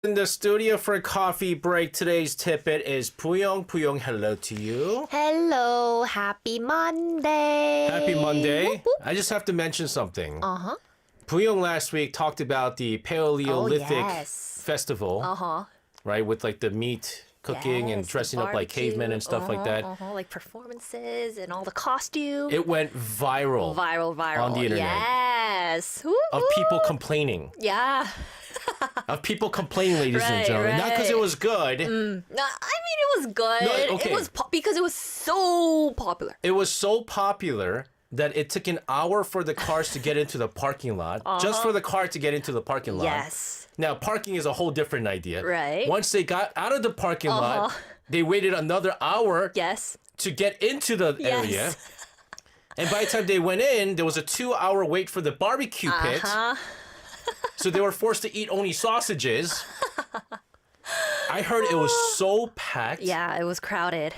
In the studio for a coffee break. Today's tippet is Puyong. Puyong, hello to you. Hello, happy Monday. Happy Monday. Whoop, whoop. I just have to mention something. Uh-huh. Puyong last week talked about the Paleolithic yes. festival, Uh-huh. right? With like the meat cooking and Yes, dressing up like barbecue. cavemen and stuff like that. Like performances and all the costume. It went viral Viral. on the internet. Yes. Of people complaining. Yeah. Of people complaining, ladies and Right, gentlemen. Not because it right. was good. No, I mean, it was good. No, okay. It was because it was so popular. It was so popular that it took an hour for the cars to get into the parking lot. Just for the car to get into the parking lot. Yes. Now, parking is a whole different idea. Right. Once they got out of the parking lot, they waited another hour Yes. to get into the area. Yes. And by the time they went in, there was a 2-hour wait for the barbecue pit. So they were forced to eat only sausages. I heard it was so packed. Yeah, it was crowded.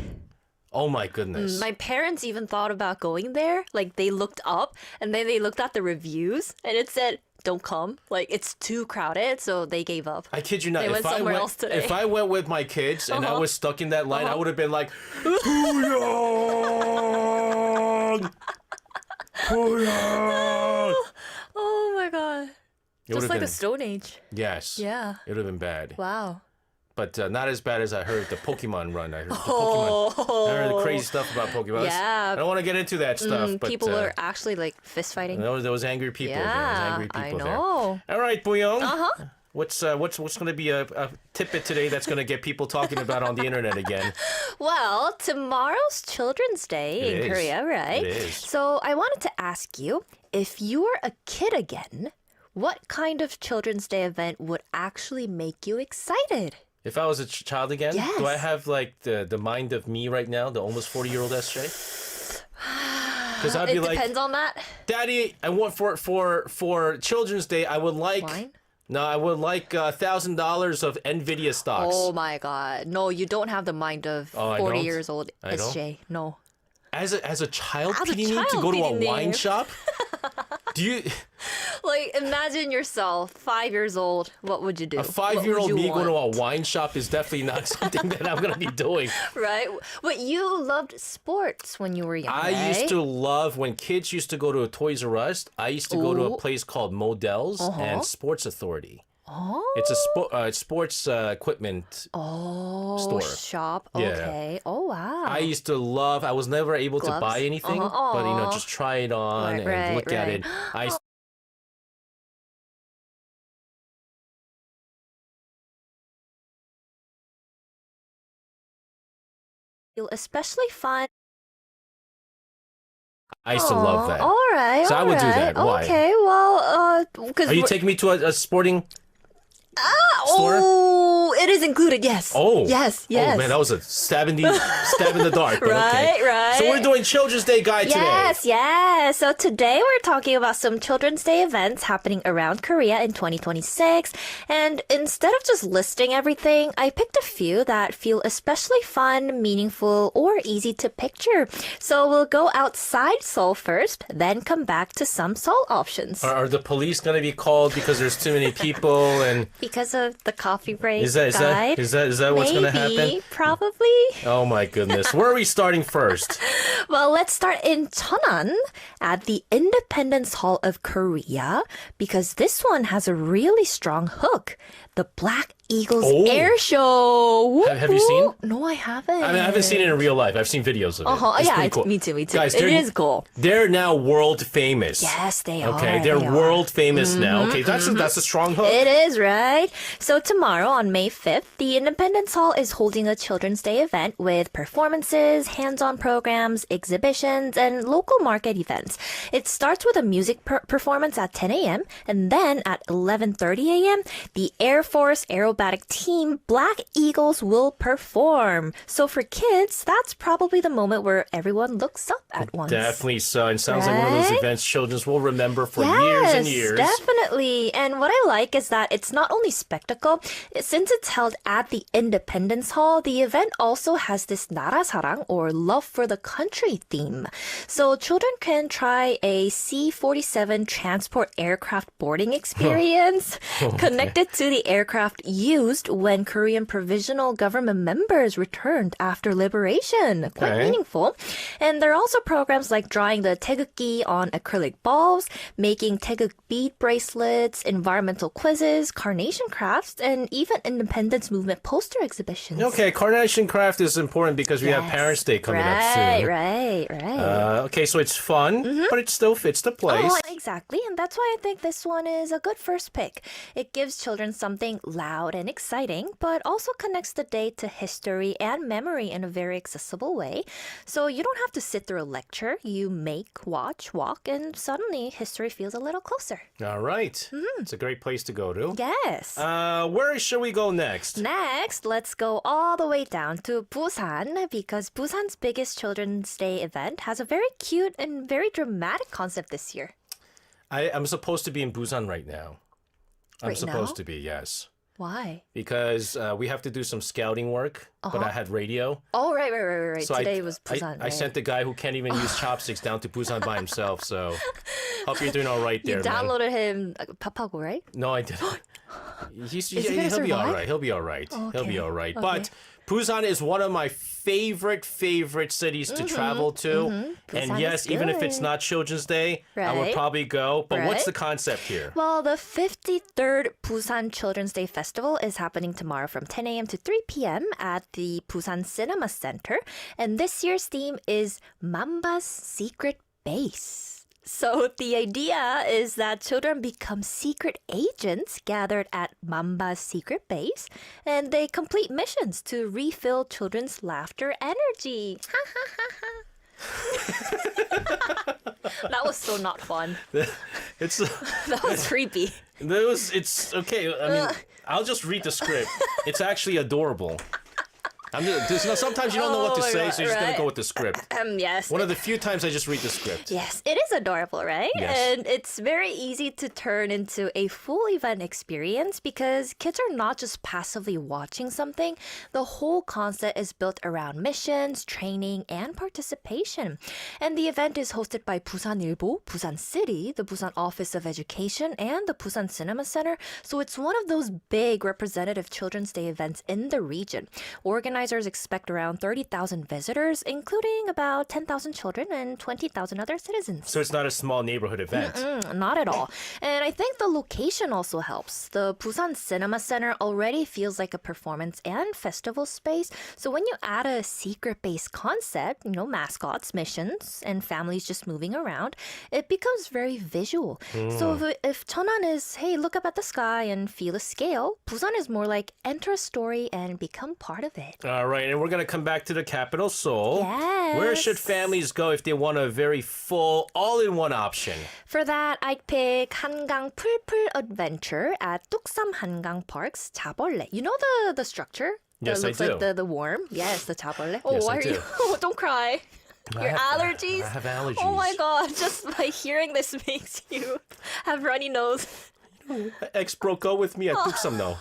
Oh my goodness. My parents even thought about going there. Like, they looked up and then they looked at the reviews and it said, don't come. Like, it's too crowded, so they gave up. I kid you not. They went somewhere else today. If I went with my kids and I was stuck in that line, I would have been like, Puyong! Puyong! Oh my god. It Just would've like been- the Stone Age. Yes. Yeah. It would have been bad. Wow. But not as bad as I heard the Pokemon run. I heard the Pokemon. I heard the crazy stuff about Pokemon. Yeah. I don't want to get into that stuff. But People were actually like fist fighting. there was angry people there. There was Yeah, angry I people know. there. All right, Buyong. What's going to be a tidbit today that's going to get people talking about on the internet again? Well, tomorrow's Children's Day It in is. Korea, right? It is. So I wanted to ask you, if you were a kid again, what kind of Children's Day event would actually make you excited? If I was a child again, Yes. do I have like the mind of me right now, the almost 40-year-old SJ? Because I'd be It like, depends on that. Daddy, I want for Children's Day, I would like Wine? no, I would like $1,000 of Nvidia stocks. Oh my god. No, you don't have the mind of Oh, I 40 don't? years old I don't? SJ. No. As a child, As a PD need to child, go to a PD wine need. shop? Do you Like, imagine yourself, 5 years old. What would you do? a 5-year-old me going to a wine shop is definitely not something that I'm gonna be doing. Right? But you loved sports when you were young, I right? used to love when kids used to go to a Toys R Us. I used to go to a Ooh. place called Models and Sports Authority. Oh. It's a sports equipment store. Shop. Yeah. Okay. Oh, wow. I used to love. I was never able to Gloves? buy anything, Uh-huh. but Aw. just try it on Right, and right, look at right. it. I Feel especially fun. used to love Aw, that. All right. So I would do all that. right. Why? Okay. Well, because Are you taking me to a sporting store? Oh, it is included. Yes. Oh. Yes. Yes. Oh man, that was a stab in the dark. But Right, okay. right. So we're doing Children's Day guide Yes, today. yes. So today we're talking about some Children's Day events happening around Korea in 2026. And instead of just listing everything, I picked a few that feel especially fun, meaningful, or easy to picture. So we'll go outside Seoul first, then come back to some Seoul options. Are the police going to be called because there's too many people and Because of the coffee break is that guide. is that what's going to happen? Maybe, probably. Oh my goodness. Where are we starting first? Well, let's start in Cheonan at the Independence Hall of Korea because this one has a really strong hook. The Black Eagles Oh. Air Show. Have you seen? No, I haven't. I mean, I haven't seen it in real life. I've seen videos of it. It's Yeah, pretty cool. me too, me too. Guys, It is cool. They're now world famous. Yes, they are. Okay, they're they are. world famous now. Okay, that's a strong hook. It is, right? So tomorrow on May 5th, the Independence Hall is holding a Children's Day event with performances, hands-on programs, exhibitions, and local market events. It starts with a music performance at 10 a.m. and then at 11:30 a.m., the Air Force Aerobatic Team Black Eagles will perform. So for kids, that's probably the moment where everyone looks up at once. Definitely so. And sounds like one of those Right? events children will remember for years and years. Definitely. And what I like is that it's not only spectacle. Since it's held at the Independence Hall, the event also has this 나라사랑 or love for the country theme. So children can try a C-47 transport aircraft boarding experience connected to the aircraft used when Korean provisional government members returned after liberation. Quite Okay. meaningful. And there are also programs like drawing the taegukgi on acrylic balls, making taeguk bead bracelets, environmental quizzes, carnation crafts, and even independence movement poster exhibitions. Okay, carnation craft is important because we have Parents' Day coming up soon. Right. Okay, so it's fun, but it still fits the place. Oh, exactly. And that's why I think this one is a good first pick. It gives children something loud and exciting, but also connects the day to history and memory in a very accessible way. So you don't have to sit through a lecture. You make, watch, walk, and suddenly history feels a little closer. All right. It's a great place to go to. Yes. Where should we go next? Next, let's go all the way down to Busan because Busan's biggest Children's Day event has a very cute and very dramatic concept this year. I'm supposed to be in Busan right now. I'm Right supposed now? to be, yes. Why? Because we have to do some scouting work, but I had radio. Oh, right. So Today was Busan. I sent the guy who can't even use chopsticks down to Busan by himself. So hope you're doing all right there, You man. downloaded him Papago, right? No, I didn't. he gonna He'll be all survive? right. He'll be all right. He'll be Okay. all right. Okay. But Busan is one of my favorite cities to travel to. And Busan yes, is even if it's good. not Children's Day, I would Right. probably go. But what's Right. the concept here? Well, the 53rd Busan Children's Day Festival is happening tomorrow from 10 a.m. to 3 p.m. at the Busan Cinema Center. And this year's theme is Mamba's Secret Base. So the idea is that children become secret agents gathered at Mamba's secret base, and they complete missions to refill children's laughter energy. That was so not fun. It's That was creepy. it's okay. I mean, I'll just read the script. It's actually adorable. Sometimes you don't know what to Oh my say, God, so you're just gonna right. go with the script. Yes. One of the few times I just read the script. Yes, it is adorable, right? Yes. And it's very easy to turn into a full event experience because kids are not just passively watching something. The whole concept is built around missions, training, and participation. And the event is hosted by Busanilbo, Busan City, the Busan Office of Education, and the Busan Cinema Center. So it's one of those big representative Children's Day events in the region. Organizers expect around 30,000 visitors, including about 10,000 children and 20,000 other citizens. So it's not a small neighborhood event. Not at all. And I think the location also helps. The Busan Cinema Center already feels like a performance and festival space. So when you add a secret-based concept, mascots, missions, and families just moving around, it becomes very visual. So if Cheonan is, hey, look up at the sky and feel a scale, Busan is more like enter a story and become part of it. All right, and we're going to come back to the capital, Seoul. Yes. Where should families go if they want a very full, all-in-one option? For that, I'd pick 한강 풀풀 adventure at Tuksam Hangang Park's 자벌레. You know the structure? Yes, that I looks do. like the worm? Yes, the 자벌레. Oh, Yes, why I are do. you? Oh, don't cry. Your allergies? I have allergies. Oh my god, just by hearing this makes you have runny nose. Ex broke up with me at Tuksam, no.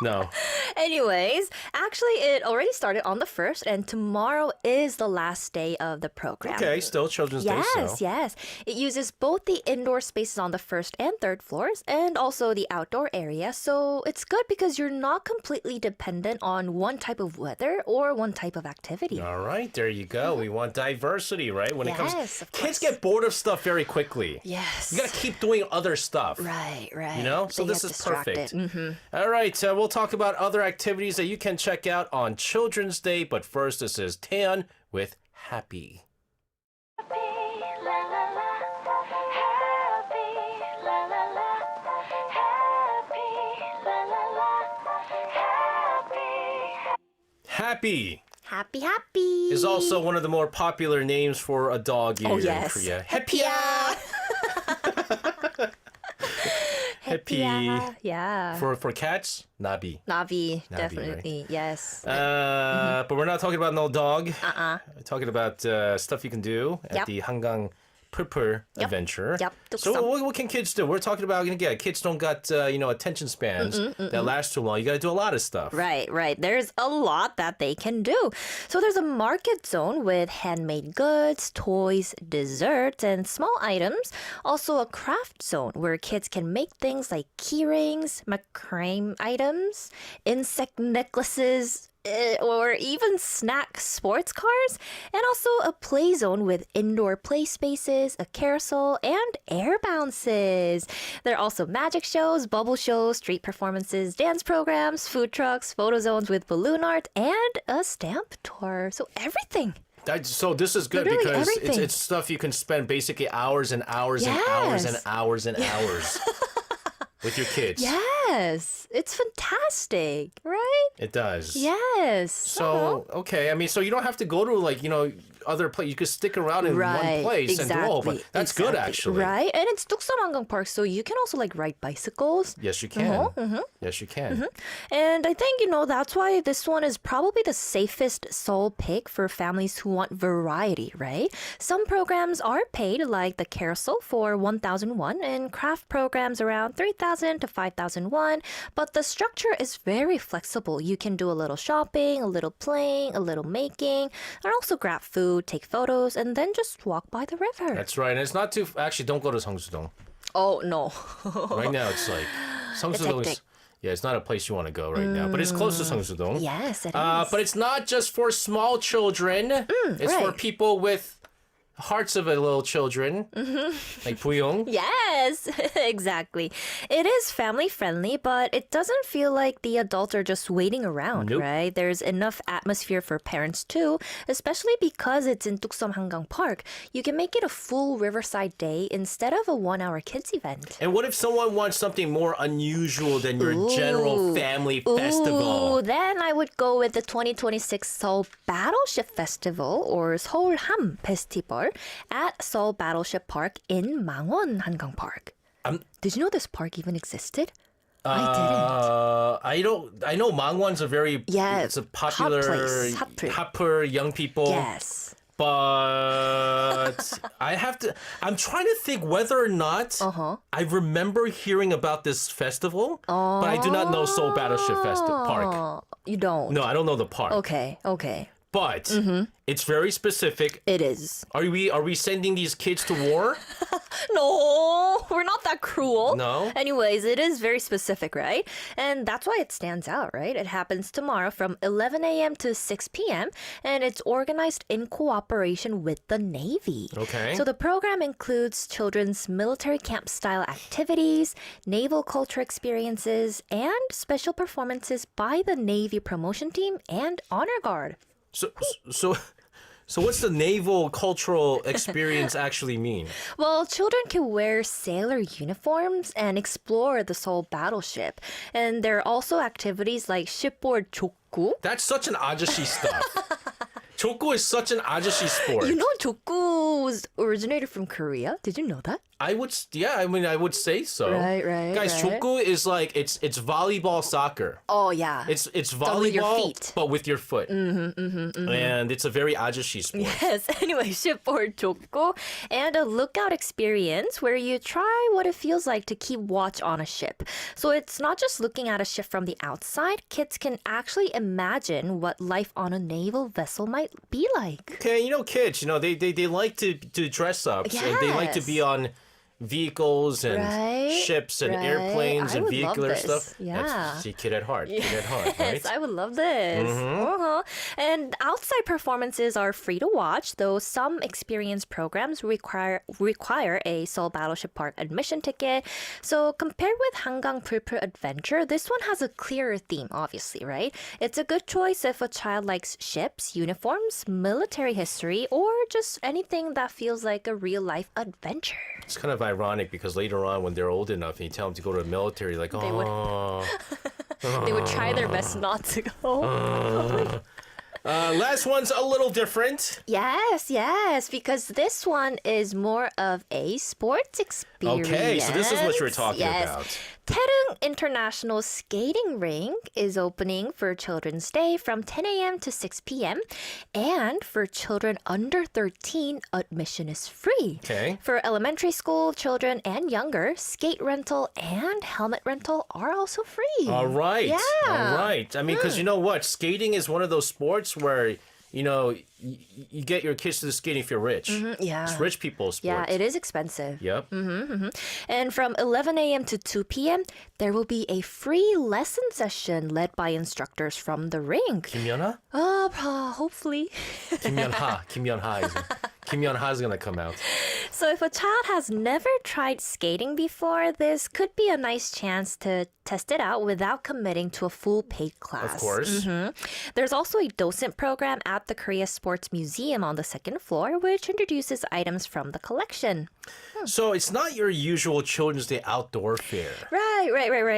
No. Anyways, actually, it already started on the 1st, and tomorrow is the last day of the program. Okay, still Children's Day, so. Yes. It uses both the indoor spaces on the 1st and 3rd floors and also the outdoor area. So it's good because you're not completely dependent on one type of weather or one type of activity. All right, there you go. We want diversity, right? When it comes, Yes, of kids course. get bored of stuff very quickly. Yes. You got to keep doing other stuff. Right. You know? So They this get is perfect. distracted. All right, we'll talk about other activities that you can check out on Children's Day. But first, this is Taeyeon with Happy. Happy Happy. is also one of the more popular names for a dog here in Korea. Happy야. Happy. Yeah. For cats, Nabi. Navi, Navi, definitely. Yes. But we're not talking about no dog. We're talking about stuff you can do at Yep. the Hangang Prepper adventure. Yep. So what can kids do? We're talking about kids don't got attention spans that last too long. You got to do a lot of stuff. Right. There's a lot that they can do. So there's a market zone with handmade goods, toys, desserts, and small items. Also a craft zone where kids can make things like key rings, macrame items, insect necklaces, or even snack sports cars, and also a play zone with indoor play spaces, a carousel, and air bounces. There are also magic shows, bubble shows, street performances, dance programs, food trucks, photo zones with balloon art, and a stamp tour. So everything. So this is good Literally because everything. it's stuff you can spend basically hours and hours and hours and hours and hours with your kids. Yes, it's fantastic, right? It does. Yes. So, okay. I mean, so you don't have to go to other place. You could stick around in one place and do all. But that's good, actually. Right. And it's Tuksamanggang Park, so you can also ride bicycles. Yes, you can. Yes, you can. And I think, that's why this one is probably the safest Seoul pick for families who want variety, right? Some programs are paid, like the carousel for 1,000 won, and craft programs around 3,000 to 5,000 won. But the structure is very flexible. You can do a little shopping, a little playing, a little making, and also grab food, take photos, and then just walk by the river. That's right. And it's not too... Actually, don't go to Seongsu-dong. Oh, no. Right now, it's like... Seongsu-dong is... hectic. Yeah, it's not a place you want to go right now. But it's close to Seongsu-dong. Yes, it is. But it's not just for small children. It's for right. people with hearts of a little children. Like Puyong. Yes, exactly. It is family friendly, but it doesn't feel like the adults are just waiting around, Nope. right? There's enough atmosphere for parents too, especially because it's in Tuksum Hangang Park. You can make it a full riverside day instead of a 1-hour kids event. And what if someone wants something more unusual than your general family festival? Ooh, then I would go with the 2026 Seoul Battleship Festival or Seoul Ham Festival at Seoul Battleship Park in Mangwon Hangang Park. Did you know this park even existed? I I know Mangwon's a very it's a popular hot place. hot for young people. didn't. Yes. But I'm trying to think whether or not I remember hearing about this festival, but I do not know Seoul Battleship Park. You don't? No, I don't know the park. Okay. But it's very specific. It is. Are we sending these kids to war? No, we're not that cruel. No? Anyways, it is very specific, right? And that's why it stands out, right? It happens tomorrow from 11 a.m. to 6 p.m. and it's organized in cooperation with the Navy. Okay. So the program includes children's military camp style activities, naval culture experiences, and special performances by the Navy promotion team and honor guard. So what's the naval cultural experience actually mean? Well, children can wear sailor uniforms and explore the Seoul battleship. And there are also activities like shipboard 족구. That's such an ajashi stuff. Chokku is such an ajashi sport. You know 족구 was originated from Korea? Did you know that? I would say so. Right, Guys, right. chokku is like it's volleyball soccer. Oh, yeah. It's Done with your volleyball, feet. but with your foot. And it's a very ajashi sport. Yes, anyway, shipboard 족구 and a lookout experience where you try what it feels like to keep watch on a ship. So it's not just looking at a ship from the outside. Kids can actually imagine what life on a naval vessel might be like. Okay, kids, they like to dress up. And they like to be on vehicles and Right, ships and right. airplanes I and would love vehicular this. stuff. Yeah. That's, see, kid at heart. Kid at heart, right? Yes, I would love this. And outside performances are free to watch, though some experience programs require a Seoul Battleship Park admission ticket. So compared with Hangang Pulpul Adventure, this one has a clearer theme, obviously, right? It's a good choice if a child likes ships, uniforms, military history, or just anything that feels like a real-life adventure. It's kind of ironic because later on when they're old enough and you tell them to go to the military, like, They would- oh. They would try their best not to go. Last one's a little different. Yes, because this one is more of a sports experience. Okay, so this is what you were talking about. Taedong International Skating Rink is opening for Children's Day from 10 a.m. to 6 p.m. And for children under 13, admission is free. Okay. For elementary school children and younger, skate rental and helmet rental are also free. All right. Yeah. All right. I mean, because you know what? Skating is one of those sports where, you know, you get your kids to the skating if you're rich. Yeah. It's rich people's sport. Yeah, it is expensive. Yep. And from 11 a.m. to 2 p.m., there will be a free lesson session led by instructors from the rink. Kim Yeon-ha? Hopefully. Kim Yeon-ha is going to come out. So if a child has never tried skating before, this could be a nice chance to test it out without committing to a full paid class. Of course. There's also a docent program at the Korea Sports Museum on the second floor, which introduces items from the collection. So it's not your usual Children's Day outdoor fair. Right.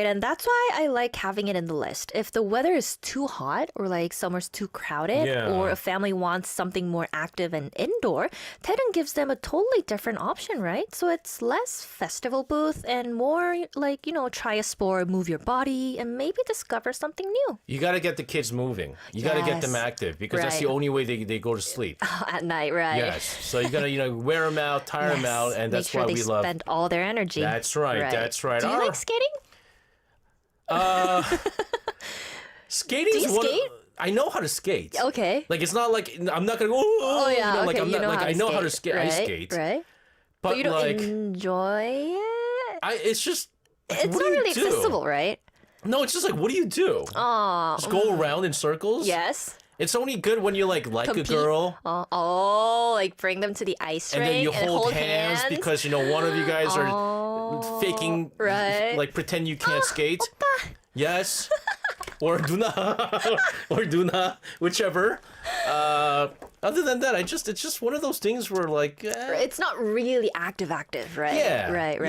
And that's why I like having it in the list. If the weather is too hot or like summer's too crowded or a family wants something more active and indoor, Taedong gives them a totally different option, right? So it's less festival booth and more like, you know, try a sport, move your body, and maybe discover something new. You got to get the kids moving. You got to get them active because that's the only way they go to sleep. At night, right? Yes. So you got to, you know, wear them out, tire them out, and that's why we love. Spend all their energy. That's right. That's right. Do you like skating? Skating. Do you skate? I know how to skate. Okay. Like it's not like I'm not gonna go. Oh yeah. You know, like okay. I'm not like I know how to skate. Right, I skate. Right. But you don't like enjoy it. it's just. It's what not do you really do? accessible, right? No, it's just like what do you do? Just go around in circles. Yes. It's only good when you like Compete. a girl. like bring them to the ice And rink then you and hold hands because you know one of you guys are faking, right. like pretend you can't skate. Yes, or Duna, whichever. Other than that, it's just one of those things where like it's not really active, right? yeah, Right.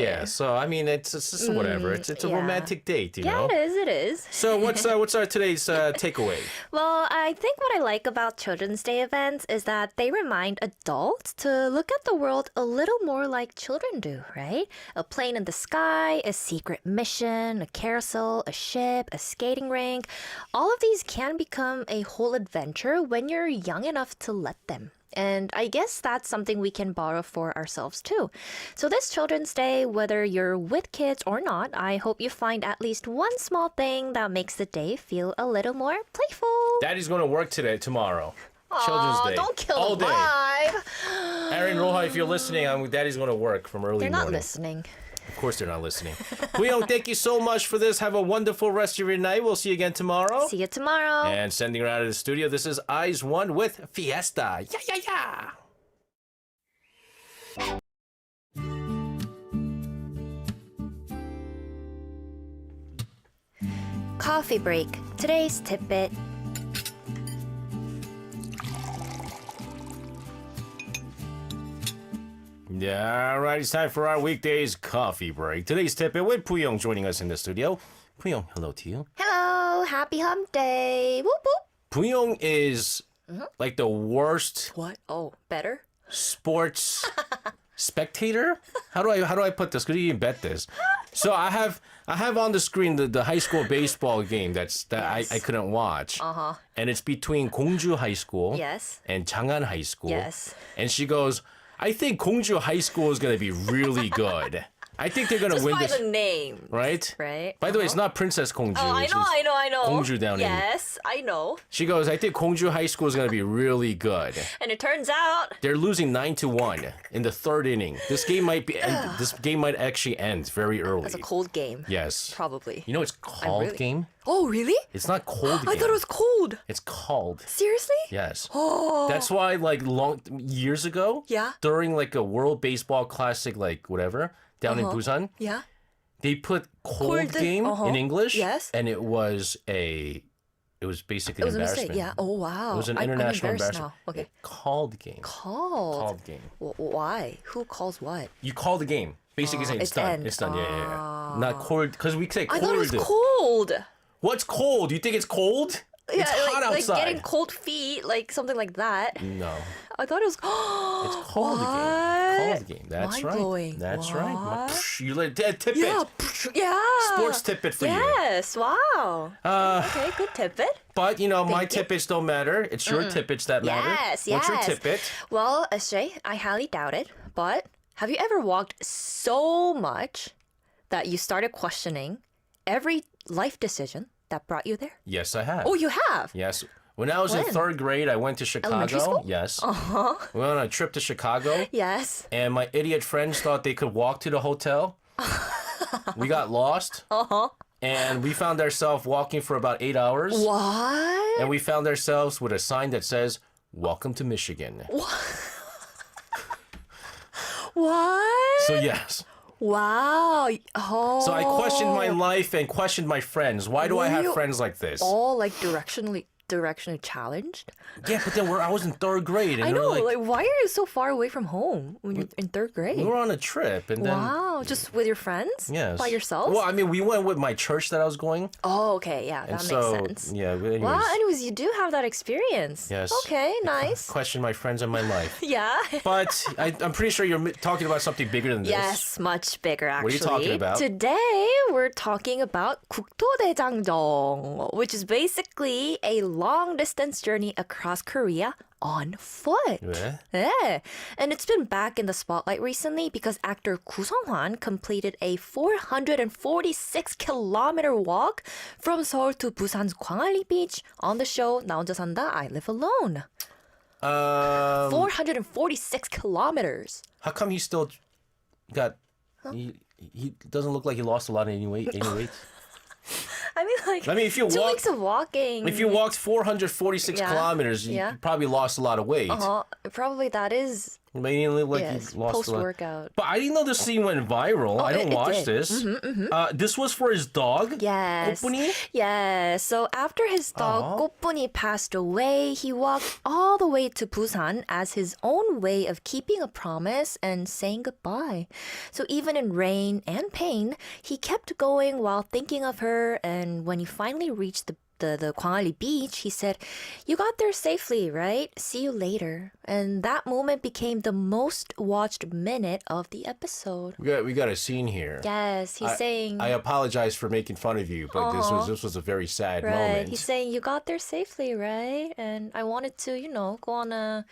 yeah. So I mean, it's just whatever. It's a romantic date, you know. It is. So what's our today's takeaway? Well, I think what I like about Children's Day events is that they remind adults to look at the world a little more like children do, right? A plane in the sky, a secret mission, a carousel, a ship, a skating rink. All of these can become a whole adventure when you're young enough to let them. And I guess that's something we can borrow for ourselves too. So this Children's Day, whether you're with kids or not, I hope you find at least one small thing that makes the day feel a little more playful. Daddy's going to work tomorrow. Children's Day. Don't kill all the day. vibe. Aaron Roja, if you're listening, Daddy's going to work from early They're morning. not listening. Of course they're not listening. Puyong, thank you so much for this. Have a wonderful rest of your night. We'll see you again tomorrow. See you tomorrow. And sending her out of the studio, this is Eyes One with Fiesta. Yeah. Coffee break. Today's tidbit. Yeah, all right. It's time for our weekdays coffee break. Today's tidbit with Puyong joining us in the studio. Puyong, hello to you. Hello, happy hump day. Whoop whoop. Puyong is like the worst What? Oh, better? sports spectator. How do I put this? Could you even bet this? So I have on the screen the high school baseball game that I couldn't watch. And it's between Gongju High School Yes. and Chang'an High School. Yes. And she goes, I think Gongju High School is going to be really good. I think they're going to win By this. the name. Right? Right. By the way, it's not Princess Gongju. Oh, I which know. is Gongju down in. Yes, I know. She goes, I think Gongju High School is going to be really good. And it turns out They're losing 9-1 in the third inning. This game might actually end very early. it's a cold game. Yes. Probably. You know it's called really- game? Oh, really? It's not cold game. I thought it was cold. It's called. Seriously? Yes. Oh. That's why like years ago, Yeah. during like a World Baseball Classic like whatever, down in Busan, Yeah. they put cold game in English. Yes. And it was basically It was an a embarrassment. mistake. Yeah. Oh, wow. It was an I'm international embarrassed embarrassment. now. Okay. Called game. Called. Called game. Why? Who calls what? You call the game. Basically saying it's it's done. end. It's done. Yeah. Not cold because we say I cold. thought it was cold. What's cold? You think it's cold? Yeah, It's hot like outside. getting cold feet, like something like that. No. I thought it was. It's called a game. What? Called a game. That's Mind-blowing. right. That's What? right. You let tidbit. Yeah, yeah. Sports tidbit for you. Yes, wow. Okay, good tidbit. But my Thank you. tidbits don't matter. It's your tidbits that matter. Yes, What's your yes. tidbit? Well, Shay, I highly doubt it, but have you ever walked so much that you started questioning every life decision that brought you there? Yes, I have. Oh, you have? Yes. When I was in When? 3rd grade, I went to Elementary Chicago. school? Yes. Uh-huh. We went on a trip to Chicago. Yes. And my idiot friends thought they could walk to the hotel. We got lost. Uh-huh. And we found ourselves walking for about 8 hours. What? And we found ourselves with a sign that says, "Welcome to Michigan." What? So yes. Wow. Oh. So I questioned my life and questioned my friends. Why do I Were have you friends like this? all like directionally challenged? Yeah, but then I was in 3rd grade. And I they're know. like, Like, why are you so far away from home when you're in 3rd grade? we were on a trip. And then, Wow. Just with your friends? yes. By yourself? Well, I mean, we went with my church that I was going. Oh, okay. Yeah, And that so, makes sense. yeah. Anyways, Wow. Anyways, you do have that experience. Yes. Okay. Nice. Question my friends and my life. Yeah. But I'm pretty sure you're talking about something bigger than this. Yes, much bigger actually. What are you talking about? Today we're talking about 국토대장정, which is basically a long distance journey across Korea on foot. 왜? Yeah. And it's been back in the spotlight recently because actor Gu Sung-hwan completed a 446-kilometer walk from Seoul to Busan's Gwangalli Beach on the show 나 혼자 산다, I Live Alone. 446 kilometers. How come he still got... He doesn't look like he lost a lot of any weight. I mean, like, If you 2 walk... weeks of walking. If you walked 446 Yeah. kilometers, you Yeah. probably lost a lot of weight. Probably that is, But you didn't look like yes, you lost a lot. post-workout. But I didn't know this scene went viral. I don't it watch did. this. This was for his dog? Yes. 꽃분이? Yes. So after his dog 꽃분이 passed away, he walked all the way to Busan as his own way of keeping a promise and saying goodbye. So even in rain and pain, he kept going while thinking of her. And when he finally reached the Gwangalli beach, he said, "You got there safely, right? See you later." And that moment became the most watched minute of the episode. We got a scene here. Yes, he's saying, I apologize for making fun of you, but this was a very sad right. moment. He's saying, "You got there safely, right?" And I wanted to, go on a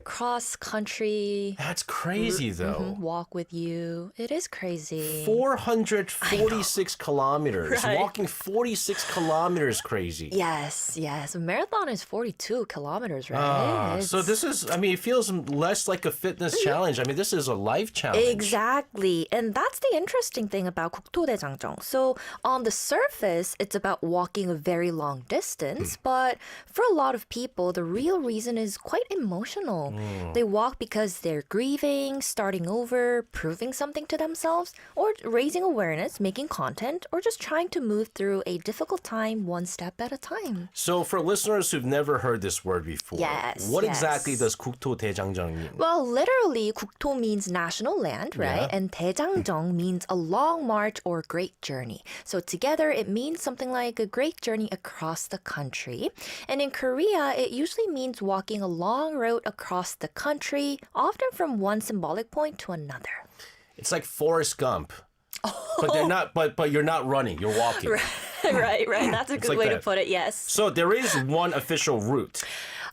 cross-country That's crazy, though. walk with you. It is crazy. 446 kilometers. Right. Walking 46 kilometers crazy. Yes. A marathon is 42 kilometers, right? So this is, it feels less like a fitness challenge. This is a life challenge. Exactly. And that's the interesting thing about 국토대장정. So on the surface, it's about walking a very long distance. But for a lot of people, the real reason is quite emotional. They walk because they're grieving, starting over, proving something to themselves, or raising awareness, making content, or just trying to move through a difficult time one step at a time. So for listeners who've never heard this word before, Yes, what yes. exactly does 국토대장정 mean? Well, literally, 국토 means national land, right? Yeah. And 대장정 means a long march or great journey. So together, it means something like a great journey across the country. And in Korea, it usually means walking a long route across the country, often from one symbolic point to another. It's like Forrest Gump. But they're not. But you're not running. You're walking. right. That's a good like way to that. put it, yes. So there is one official route.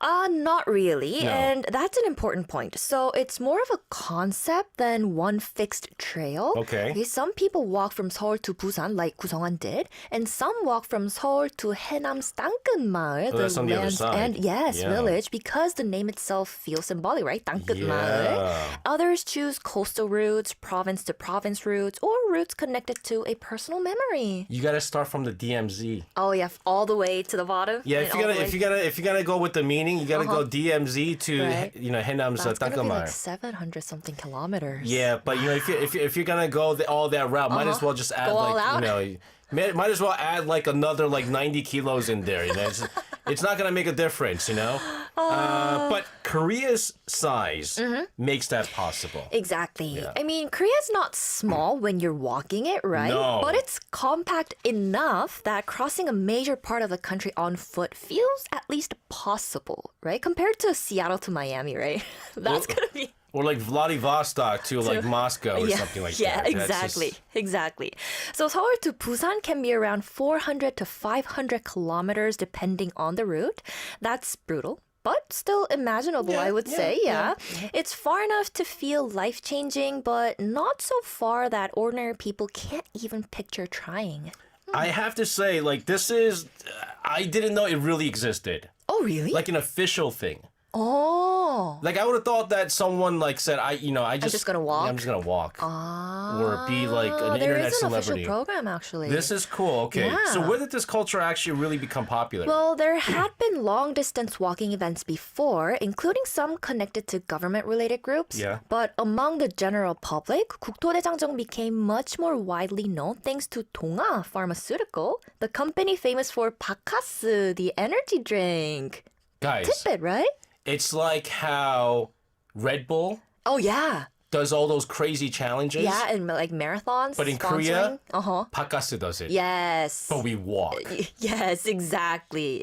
Not really. No. And that's an important point. So it's more of a concept than one fixed trail. Okay. Some people walk from Seoul to Busan like Gu Sung-hwan did. And some walk from Seoul to Haenam's 땅끝마을, that's on the other side. and Yeah. village, because the name itself feels symbolic, right? 땅끝마을. Yeah. Others choose coastal routes, province to province routes, or routes connected to a personal memory. You got to start from the DMZ. Oh yeah, all the way to the bottom. Yeah, and all the way- if you gotta go with the meaning, you gotta go DMZ to Right. Haenam's That's gonna be like 땅끝마을. 700 something kilometers. Yeah, but if you're gonna go all that route, might as well just add Go all out. might as well add like another 90 kilos in there. It's not gonna make a difference, But Korea's size makes that possible. Exactly. Yeah. I mean, Korea's not small when you're walking it, right? No. But it's compact enough that crossing a major part of the country on foot feels at least possible, right? Compared to Seattle to Miami, right? That's going to be... Or like Vladivostok to like Moscow or something like yeah, that. exactly. Exactly. So Seoul to Busan can be around 400 to 500 kilometers depending on the route. That's brutal, but still imaginable, I would say. Yeah. It's far enough to feel life-changing, but not so far that ordinary people can't even picture trying. I have to say, like, this is, I didn't know it really existed. Oh, really? Like an official thing. Oh. Like I would have thought that someone like said, I just gonna walk? Yeah, I'm just gonna walk. Or be like an there internet is an celebrity. official program, actually. This is cool. Okay. So Yeah. where did this culture actually really become popular? Well, there had been long-distance walking events before, including some connected to government-related groups. Yeah. But among the general public, 국토대장정 became much more widely known thanks to 동아 Pharmaceutical, the company famous for 바카스, the energy drink. Guys, Tidbit, right? it's like how Red Bull Oh, yeah. does all those crazy challenges. Yeah, and like marathons. But in Korea, Uh-huh. Pakasu does it. Yes. But we walk. Yes, exactly.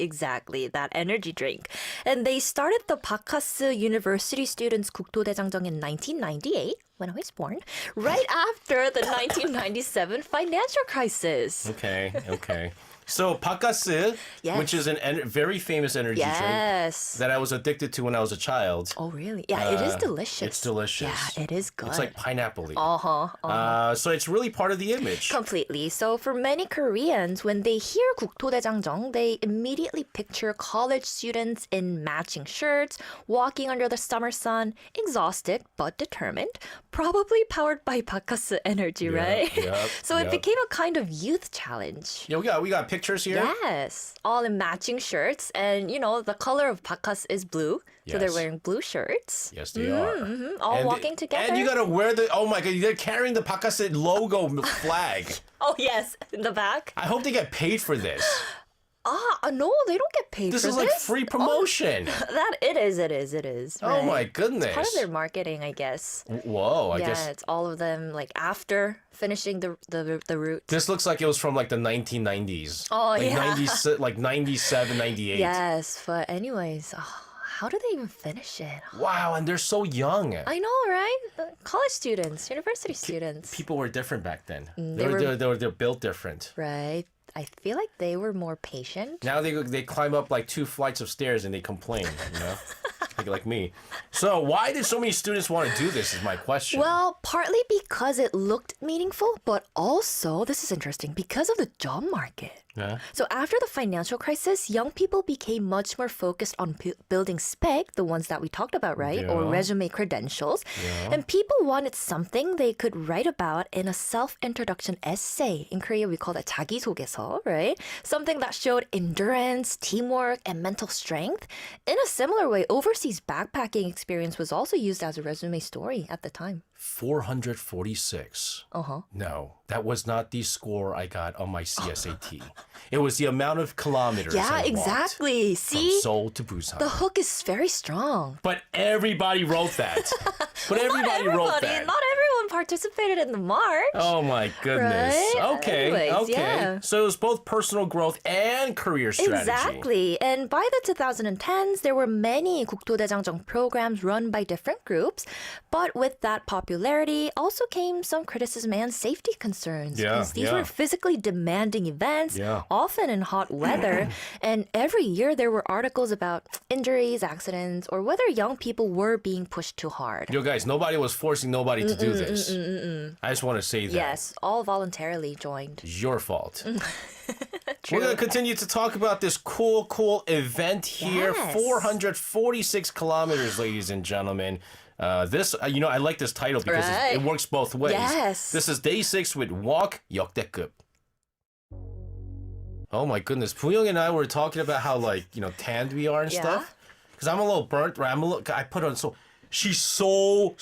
That energy drink. And they started the Bakasu University Students 국토대장정 in 1998, when I was born, right after the 1997 financial crisis. Okay. So Pakasu, Yes. which is a very famous energy drink Yes. that I was addicted to when I was a child. Oh, really? Yeah, it is delicious. It's delicious. Yeah, it is good. It's like pineapple-y. Uh-huh. So it's really part of the image. Completely. So for many Koreans, when they hear 국토대장정, they immediately picture college students in matching shirts, walking under the summer sun, exhausted but determined, probably powered by Bakasu energy, right? So it became a kind of youth challenge. Yeah, we got pictures here. Yes, all in matching shirts, and the color of Bakasu is blue, so they're Yes. wearing blue shirts. Yes, they are. All And walking together. And you gotta wear oh my god, they're carrying the Pakasu logo flag. Oh yes, in the back. I hope they get paid for this. No, they don't get paid This for is this. like free promotion. That it is. Oh right? my goodness. Part of their marketing, I guess. Whoa, I Yeah, guess it's all of them like after finishing the route. this looks like it was from like the 1990s. Oh, like yeah. 97, 98. Yes, but anyways, how do they even finish it? Wow, and they're so young. I know, right? College students, university students, People were different back then. they They're built different. right? I feel like they were more patient. Now they climb up like 2 flights of stairs and they complain, like me. So why did so many students want to do this is my question. Well, partly because it looked meaningful, but also, this is interesting, because of the job market. Yeah. So after the financial crisis, young people became much more focused on building spec, the ones that we talked about, right? Or Yeah. resume credentials. And people wanted something they could write about in a self-introduction essay. In Korea, we call that 자기소개서, right? Something that showed endurance, teamwork, and mental strength. In a similar way, overseas backpacking experience was also used as a resume story at the time. 446. Uh-huh. No, that was not the score I got on my CSAT. It was the amount of kilometers Yeah, I walked exactly. from See? Seoul to Busan. The hook is very strong. But everybody wrote that. Not everyone participated in the march. Oh my goodness. Right? Okay. Anyways, okay. yeah. So it was both personal growth and career strategy. Exactly. And by the 2010s, there were many 국토대장정 programs run by different groups. But with that popularity also came some criticism and safety concerns. Yeah, Because these yeah. were physically demanding events, Yeah. often in hot weather. And every year there were articles about injuries, accidents, or whether young people were being pushed too hard. Yo, guys, nobody was forcing nobody to do this. I just want to say that. Yes, all voluntarily joined. It's your fault. We're going to continue to talk about this cool event here. Yes. 446 kilometers, ladies and gentlemen. This, I like this title because Right. it works both ways. Yes. This is day 6 with Walk 역대급. Oh my goodness. Pooyoung and I were talking about how tanned we are and Yeah. stuff. Because I'm a little burnt, right? I put on she's so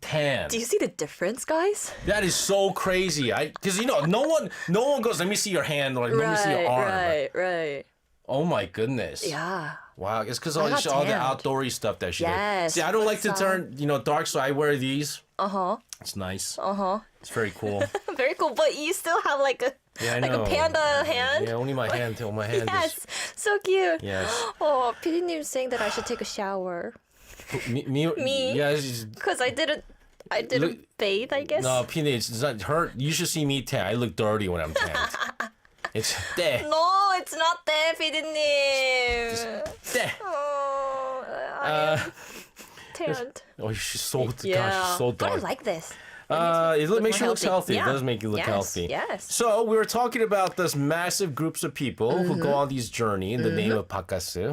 tan. Do you see the difference, guys? That is so crazy. Because no one goes, let me see your hand or let me see your arm. Right. Oh my goodness. Yeah. Wow, it's because I got all the tanned. outdoory stuff that she Yes, did. See, I don't like to futsal. turn, dark, so I wear these. Uh-huh. It's nice. Uh-huh. It's very cool. Very cool. But you still have like a Yeah, I like know. a panda hand. Yeah, only my hand. Till my hand Yes. So cute. Yes. Oh, PD님 saying that I should take a shower. is... Me? Yes. Because I didn't Look- bathe, I guess. No, Pina, it's not her. You should see me tan. I look dirty when I'm tanned. It's there. No, it's not there, PD님. There. Oh, I am tanned. Oh, she's so, gosh, Yeah. she's so But I dark. like this. It makes you more look healthy. Yeah. It does make you look Yes, healthy. yes. So we were talking about this massive groups of people who go on these journey in the name of Pakasu.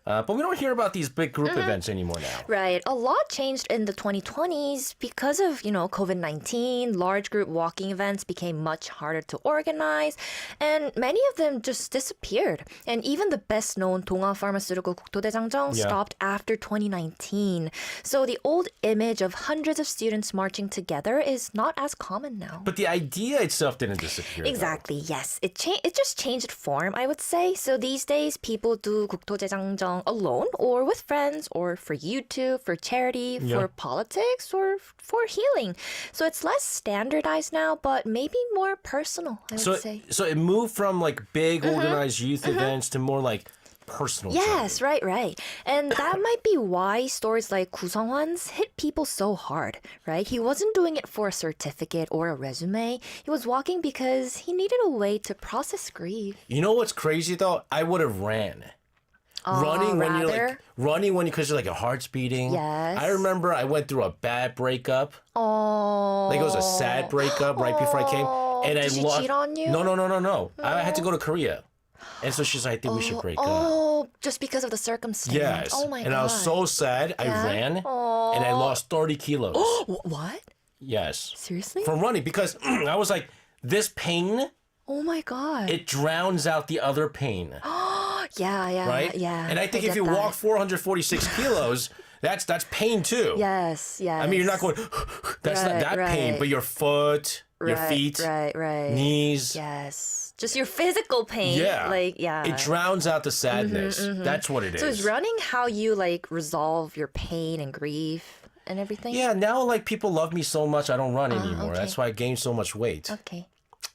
But we don't hear about these big group events anymore now. Right. A lot changed in the 2020s because of, COVID-19. Large group walking events became much harder to organize, and many of them just disappeared. And even the best-known 동아 Pharmaceutical 국토대장정 Yeah. stopped after 2019. So the old image of hundreds of students marching together is not as common now. But the idea itself didn't disappear. though. Exactly, yes. It just changed form, I would say. So these days, people do 국토대장정 alone or with friends or for YouTube, for charity, for politics, or for healing. So it's less standardized now, but maybe more personal, I would say. So it moved from like big organized youth events to more like personal. Yes, journey. right. And that might be why stories like 구성원's hit people so hard, right? He wasn't doing it for a certificate or a resume. He was walking because he needed a way to process grief. You know what's crazy though? I would have ran. Running when because you're like your heart's beating. Yes. I remember I went through a bad breakup. Oh. Like it was a sad breakup right before I came, and I Did she lost. cheat on you? No. I had to go to Korea, and so she's like, "I think we should break up." Oh, just because of the circumstance. Yes. Oh my god. And I was so sad. I ran, and I lost 30 kilos. What? Yes. Seriously? From running because I was like, this pain, Oh my god. it drowns out the other pain. yeah. Right? Yeah. And I think if get you that. walk 446 kilos, that's pain too. Yes. I mean, you're not going, that's not Right, that pain, right. but your foot, your feet, Right. knees. Yes. Just your physical pain. Yeah. Like, yeah. It drowns out the sadness. That's what it is. So is running how you like resolve your pain and grief and everything? Yeah, now like people love me so much I don't run anymore. okay. That's why I gained so much weight. Okay.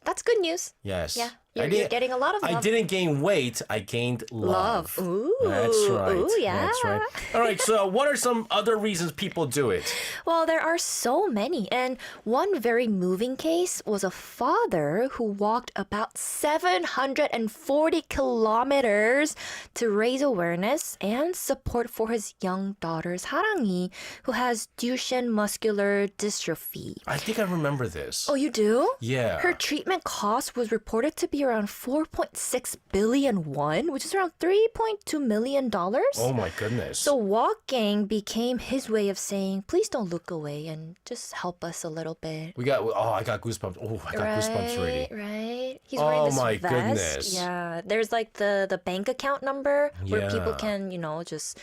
That's good news. Yes. Yeah. I You're getting a lot of love. I didn't gain weight, I gained love. Ooh. That's right. Ooh, yeah. That's right. All right, so what are some other reasons people do it? Well, there are so many. And one very moving case was a father who walked about 740 kilometers to raise awareness and support for his young daughter's 하랑이, who has Duchenne muscular dystrophy. I think I remember this. Oh, you do? Yeah. Her treatment cost was reported to be around 4.6 billion won, which is around $3.2 million. Oh my goodness. So walking became his way of saying, please don't look away and just help us a little bit. I got goosebumps. Oh, I got goosebumps already. Right. He's wearing this my vest. goodness. Yeah. There's like the bank account number where people Yeah. can, just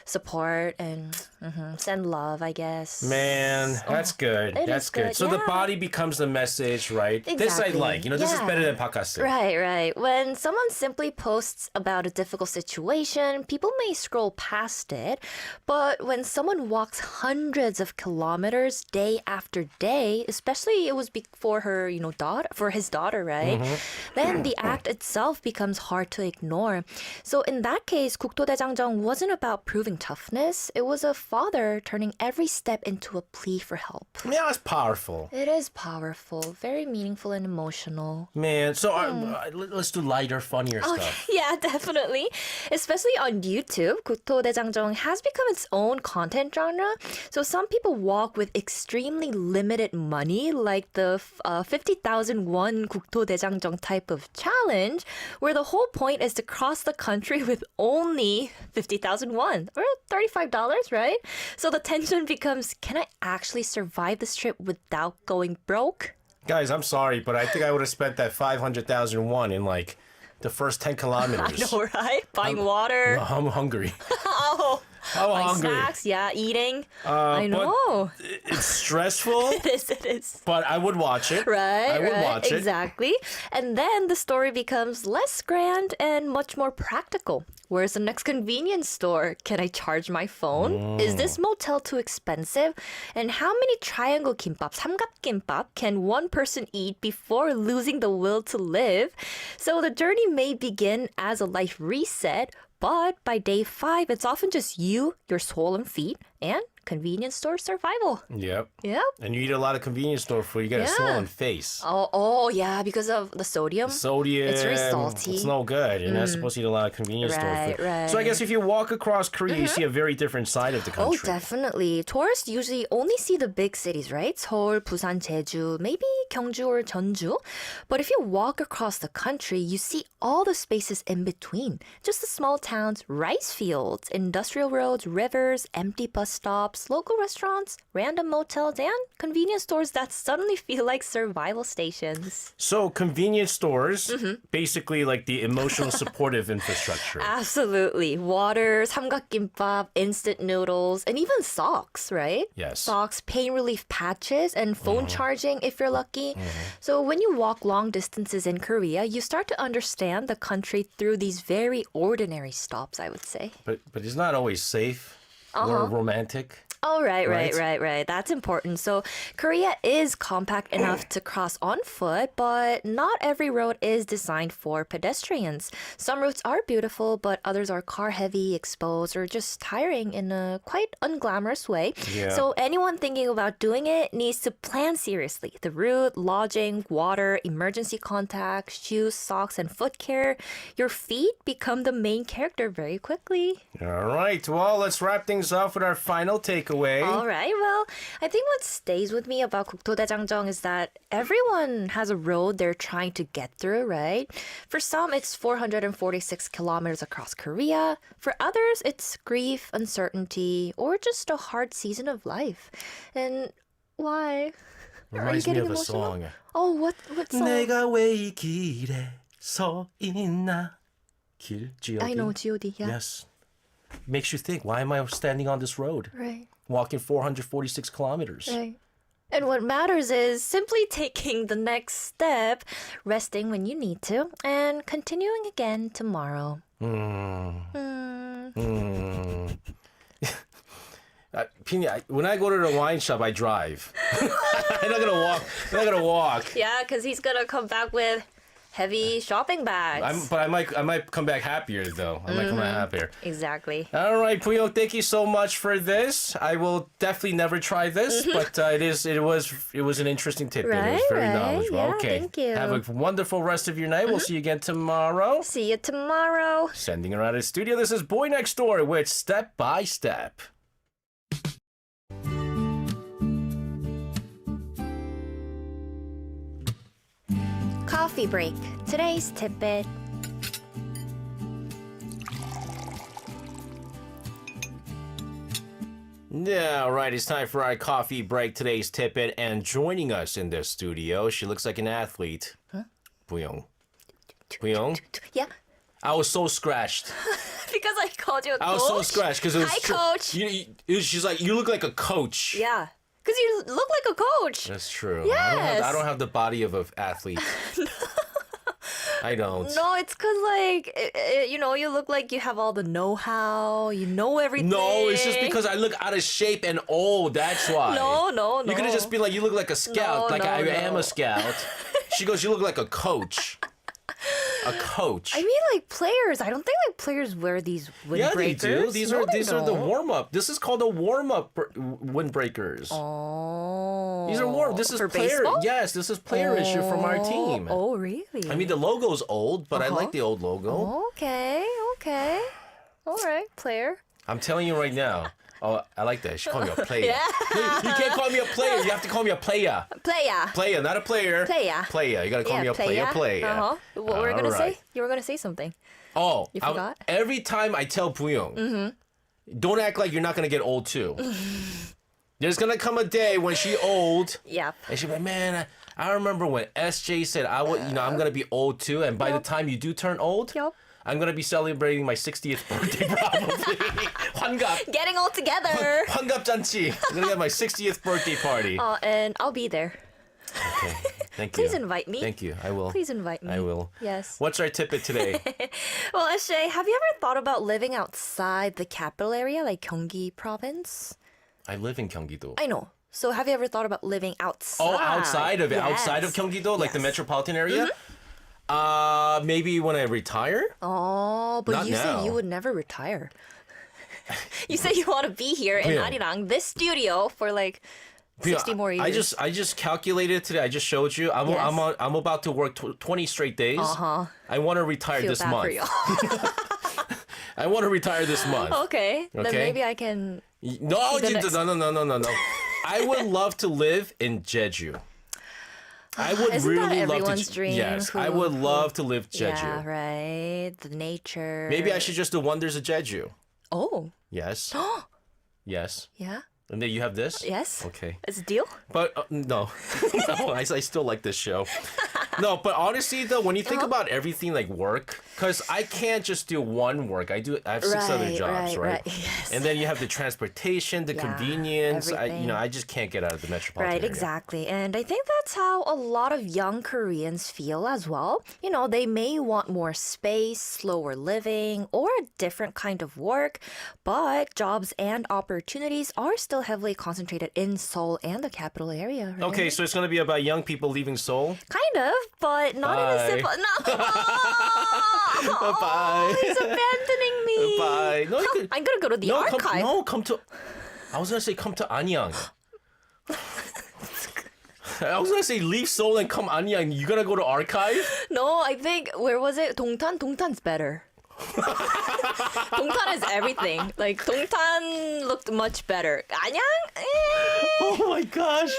support and send love, I guess. Man, that's good. It That's is good. good, So the yeah. body becomes the message, right? This I Exactly. like. This is Yeah. better than Pakasu. Right. When someone simply posts about a difficult situation, people may scroll past it. But when someone walks hundreds of kilometers day after day, especially it was for her, for his daughter, right? Then the act itself becomes hard to ignore. So in that case, 국토대장정 wasn't about proving toughness. It was a father turning every step into a plea for help. Yeah, that's powerful. It is powerful, very meaningful and emotional. Man, so let's do lighter, funnier stuff. Yeah, definitely. Especially on YouTube, 국토대장정 has become its own content genre. So some people walk with extremely limited money, like the 50,000 won 국토대장정 type of challenge, where the whole point is to cross the country with only 50,000 won, or $35, right? So the tension becomes, can I actually survive this trip without going broke? Guys, I'm sorry, but I think I would have spent that 500,000 won in like the first 10 kilometers. I know, right? Buying water. I'm hungry. Oh, I'm Like hungry. snacks, yeah, eating. I but know. It's stressful, It is. but I would watch it. Right, I would right, watch it. exactly. And then the story becomes less grand and much more practical. Where's the next convenience store? Can I charge my phone? Is this motel too expensive? And how many triangle kimbap, 삼각김밥, can one person eat before losing the will to live? So the journey may begin as a life reset, but by day 5, it's often just you, your swollen feet, and convenience store survival. Yep. Yep. And you eat a lot of convenience store food, you get a Yeah. swollen face. Oh, yeah, because of the sodium. Sodium. It's very salty. It's no good. You're not supposed to eat a lot of convenience store Right, food. right. So I guess if you walk across Korea, you see a very different side of the Oh, country. definitely. Tourists usually only see the big cities, right? Seoul, Busan, Jeju, maybe Gyeongju or Jeonju. But if you walk across the country, you see all the spaces in between. Just the small towns, rice fields, industrial roads, rivers, empty bus stops, local restaurants, random motels, and convenience stores that suddenly feel like survival stations. So convenience stores, basically like the emotional supportive infrastructure. Absolutely. Water, 삼각김밥, instant noodles, and even socks, right? Yes. Socks, pain relief patches, and phone charging if you're lucky. So when you walk long distances in Korea, you start to understand the country through these very ordinary stops, I would say. But it's not always safe or romantic. Oh, right. Right? That's important. So Korea is compact enough to cross on foot, but not every road is designed for pedestrians. Some routes are beautiful, but others are car heavy, exposed, or just tiring in a quite unglamorous way. Yeah. So anyone thinking about doing it needs to plan seriously. The route, lodging, water, emergency contacts, shoes, socks, and foot care. Your feet become the main character very quickly. All right. Well, let's wrap things off with our final takeaway. All right. Well, I think what stays with me about 국토대장정 is that everyone has a road they're trying to get through, right? For some, it's 446 kilometers across Korea. For others, it's grief, uncertainty, or just a hard season of life. And why? Are you Reminds me getting of a emotional? song. Oh, what song? 내가 왜 이 길에 서 있나? 길, G-O-D. I know, G.O.D. Yeah. Yes. Makes you think, why am I standing on this road? Right. Walking 446 kilometers. Right. And what matters is simply taking the next step, resting when you need to, and continuing again tomorrow. Pini, when I go to the wine shop, I drive. I'm not gonna walk. I'm not gonna walk. Yeah, because he's going to come back with heavy shopping bags. But I might come back happier though. I might come back happier. Exactly. All right, Puyong, thank you so much for this. I will definitely never try this, but it was an interesting tidbit. It was Right, very right. knowledgeable. Yeah, Okay. thank you. Have a wonderful rest of your night. We'll see you again tomorrow. See you tomorrow. Sending her out of the studio. This is Boy Next Door with Step by Step. Coffee break. Today's tidbit. Yeah, all right. It's time for our coffee break. Today's tidbit, and joining us in the studio, she looks like an athlete. Huh? Puyong. Puyong. Yeah, I was so scratched. because I called you a coach. I was so scratched because it was. Hi, coach. She's like, you look like a coach. Yeah, because you look like a coach. That's true. Yes. I don't have the body of an athlete. I don't. No, it's because, like, you look like you have all the know-how. You know everything. No, it's just because I look out of shape and old. That's why. No. You could have just been like, you look like a scout. No, like no, I no. am a scout. She goes, you look like a coach. A coach. I mean, like, players. I don't think, like, players wear these windbreakers. Yeah, they do. These No, are they the don't. warm up. This is called a warm up windbreakers. Oh. These are warm. This is for player. baseball? Yes, this is player issue from our team. Oh, really? I mean, the logo's old, but I like the old logo. Okay. All right, player. I'm telling you right now. Oh, I like that. She called me a player. Yeah. You can't call me a player. You have to call me a player. Player. Player, not a player. Player. Player. You gotta call me a player. What were you gonna All right. say? You were gonna say something. Oh, You forgot? every time I tell Puyong, don't act like you're not gonna get old too. There's gonna come a day when she old, Yep. and she'll be like, man, I remember when SJ said I'm gonna be old too, and by the time you do turn old, Yup. I'm gonna be celebrating my 60th birthday probably. 환갑. Getting all together. 환갑 잔치. I'm gonna have my 60th birthday party. And I'll be there. Okay. Thank you. Please invite me. Thank you. I will. Please invite me. I will. Yes. What's our tidbit today? Well, Ashay, have you ever thought about living outside the capital area, like Gyeonggi province? I live in Gyeonggi-do. I know. So have you ever thought about living outside? Oh, outside of it, Yes. outside of Gyeonggi-do, like the Yes. metropolitan area. Maybe when I retire. Oh, but Not you now. say you would never retire. You say you want to be here in Yeah. Arirang, this studio, for like 60 more years. I just calculated today. I just showed you. Yes. I'm about to work 20 straight days. I want to retire feel this bad month. for you. I want to retire this month. Okay, then Okay. maybe I can. No, the next- no. I would love to live in Jeju. I would Isn't that really love everyone's to. dream? Yes, I would love to live Jeju. Yeah, right. The nature. Maybe I should just do wonders of Jeju. Oh, Yes. Yes. yeah. And then you have this? Yes. Okay. It's a deal. But no, no, I still like this show. No, but honestly though, when you think about everything like work, because I can't just do one work. I have 6 other jobs, right? Yes. And then you have the transportation, the Yeah, convenience. everything. I just can't get out of the metropolitan Right, area. exactly. And I think that's how a lot of young Koreans feel as well. You know, they may want more space, slower living, or a different kind of work, but jobs and opportunities are still heavily concentrated in Seoul and the capital area. Right? Okay, so it's gonna be about young people leaving Seoul. Kind of, but not in a Bye. simple. No. Bye. He's abandoning me. Bye. No, you could. I'm gonna go to the archive. Come to. I was gonna say come to Anyang. I was gonna say leave Seoul and come Anyang. You gonna go to archive? No, I think where was it? Dongtan. Dongtan's better. Dongtan is everything. Like Dongtan looked much better. Anyang? Oh my gosh!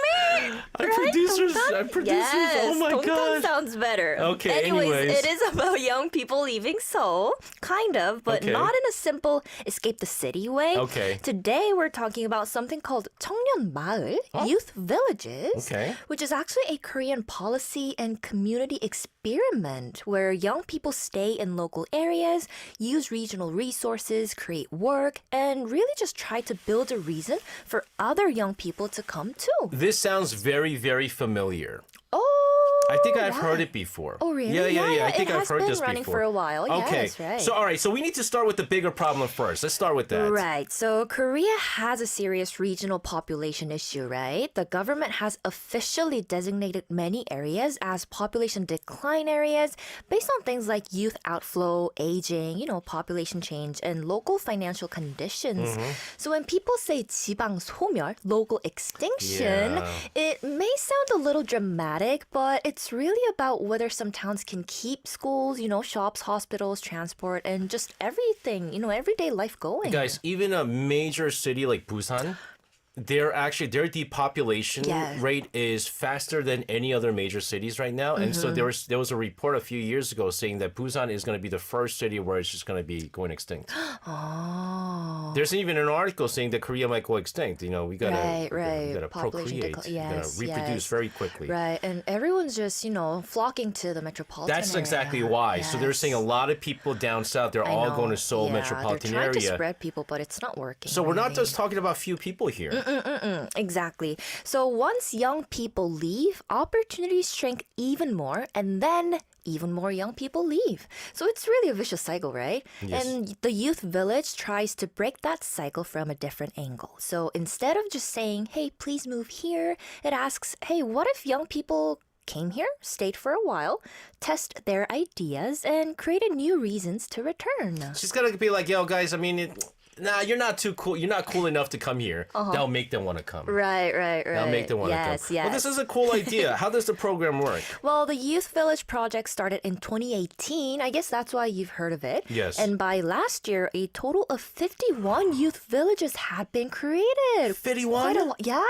I'm producers. I'm producers. Yes, Oh my Dongtan gosh! sounds better. Okay, Anyways, anyways. it is about young people leaving Seoul, kind of, but Okay. not in a simple escape the city way. Okay. Today we're talking about something called 청년 마을, youth villages, Okay. which is actually a Korean policy and community experiment where young people stay in local areas, use regional resources, create work, and really just try to build a reason for other young people to come too. This sounds very, very familiar. Oh, I think I've yeah. heard it before. Oh, really? Yeah. I think it I've has heard been this running before. for a while. Okay. Yes, right. So all right. So we need to start with the bigger problem first. Let's start with that. Right. So Korea has a serious regional population issue, right? The government has officially designated many areas as population decline areas based on things like youth outflow, aging, population change, and local financial conditions. Mm-hmm. So when people say 지방 소멸, local extinction, Yeah. it may sound a little dramatic, but it's really about whether some towns can keep schools, shops, hospitals, transport, and just everything, everyday life going. Guys, even a major city like Busan, their depopulation Yes. rate is faster than any other major cities right now. And so there was a report a few years ago saying that Busan is going to be the first city where it's just going to be going extinct. Oh. There's even an article saying that Korea might go extinct. We gotta, Right. we gotta Population procreate, decline. we gotta Yes, reproduce yes. very quickly. Right, and everyone's just, flocking to the metropolitan That's exactly area. why. So they're saying a Yes. lot of people down south, they're I all know. going to Seoul Yeah, metropolitan they're trying area. to spread people, but it's not working. So we're not really. just talking about few people here. Exactly. So once young people leave, opportunities shrink even more, and then even more young people leave. So it's really a vicious cycle, right? Yes. And the youth village tries to break that cycle from a different angle. So instead of just saying, hey, please move here, it asks, hey, what if young people came here, stayed for a while, test their ideas, and created new reasons to return? She's gonna be like, yo, guys, nah, you're not too cool. You're not cool enough to come here. That'll make them want to come. Right. That'll make them want to yes, come. yes. Well, this is a cool idea. How does the program work? Well, the Youth Village project started in 2018. I guess that's why you've heard of it. Yes. And by last year, a total of 51 youth villages had been created. 51? Quite a lot. Yeah,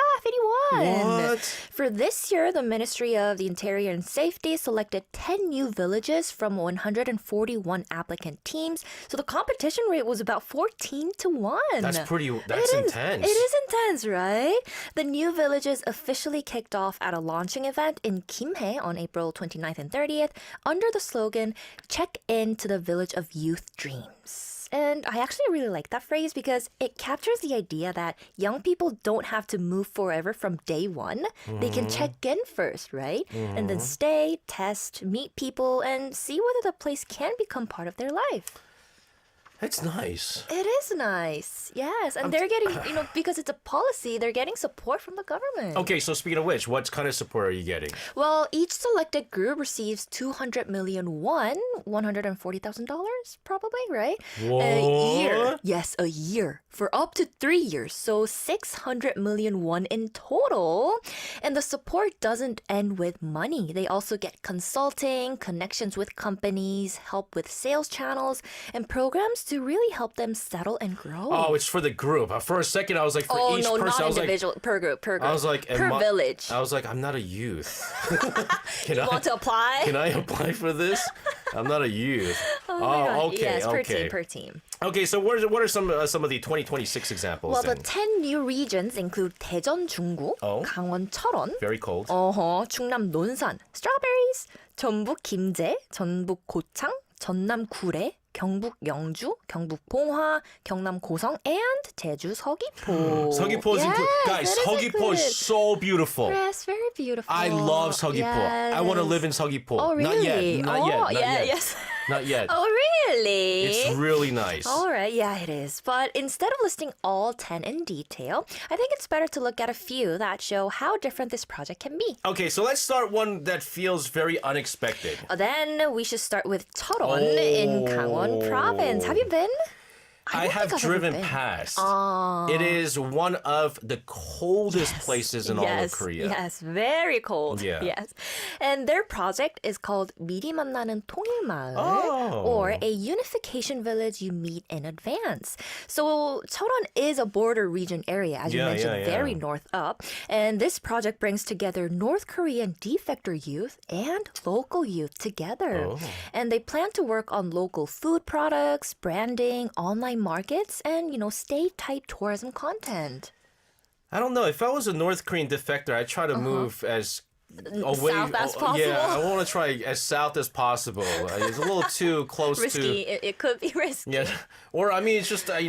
51. What? For this year, the Ministry of the Interior and Safety selected 10 new villages from 141 applicant teams. So the competition rate was about 14 3-1. That's It intense. It is intense, right? The new villages officially kicked off at a launching event in Kimhae on April 29th and 30th under the slogan, Check in to the village of youth dreams. And I actually really like that phrase because it captures the idea that young people don't have to move forever from day one. They can check in first, right? And then stay, test, meet people, and see whether the place can become part of their life. It's nice. It is nice, yes. And they're getting, because it's a policy, they're getting support from the government. Okay, so speaking of which, what kind of support are you getting? Well, each selected group receives 200 million won, $140,000 probably, right? A year. What? Yes, a year for up to 3 years. So 600 million won in total. And the support doesn't end with money. They also get consulting, connections with companies, help with sales channels, and programs to really help them settle and grow. Oh, it's for the group. For a second, I was like, for each no, person, not I was individual, per group. I was like, per village. I was like, I'm not a youth. You want to apply? Can I apply for this? I'm not a youth. Oh, my God. Okay, yes, okay. per team. Okay, so what are some of the 2026 examples Well, then? the 10 new regions include 대전 중구, Oh. 강원 철원, Very cold. 충남 논산, strawberries, 전북 김제, 전북 고창, 전남 구례, 경북 영주, 경북 봉화, 경남 고성, and 제주 서귀포. 서귀포 is guys, it is Seogwipo included. is so beautiful. Yes, very beautiful. I love Seogwipo. I want to live in Seogwipo. Oh, really? Not yet. Not yet. Yes. Not yet. Oh, really? It's really nice. All right, yeah, it is. But instead of listing all 10 in detail, I think it's better to look at a few that show how different this project can be. Okay, so let's start one that feels very unexpected. Then we should start with Cheoron in Gangwon province. Have you been? I don't have think I've ever driven been. past. It is one of the coldest places in all of Korea. Yes, very cold. Yeah. Yes. And their project is called 미리 만나는 통일마을, Oh. or a unification village you meet in advance. So Cheoron is a border region area, as you Yeah, mentioned, yeah, very yeah. north up. And this project brings together North Korean defector youth and local youth together. Oh. And they plan to work on local food products, branding, online markets, and, stay-type tourism content. I don't know. If I was a North Korean defector, I'd try to move as away. South as Yeah, I possible. want to try as south as possible. It's a little too close Risky. to. It could be risky. Yeah, or I mean, it's just I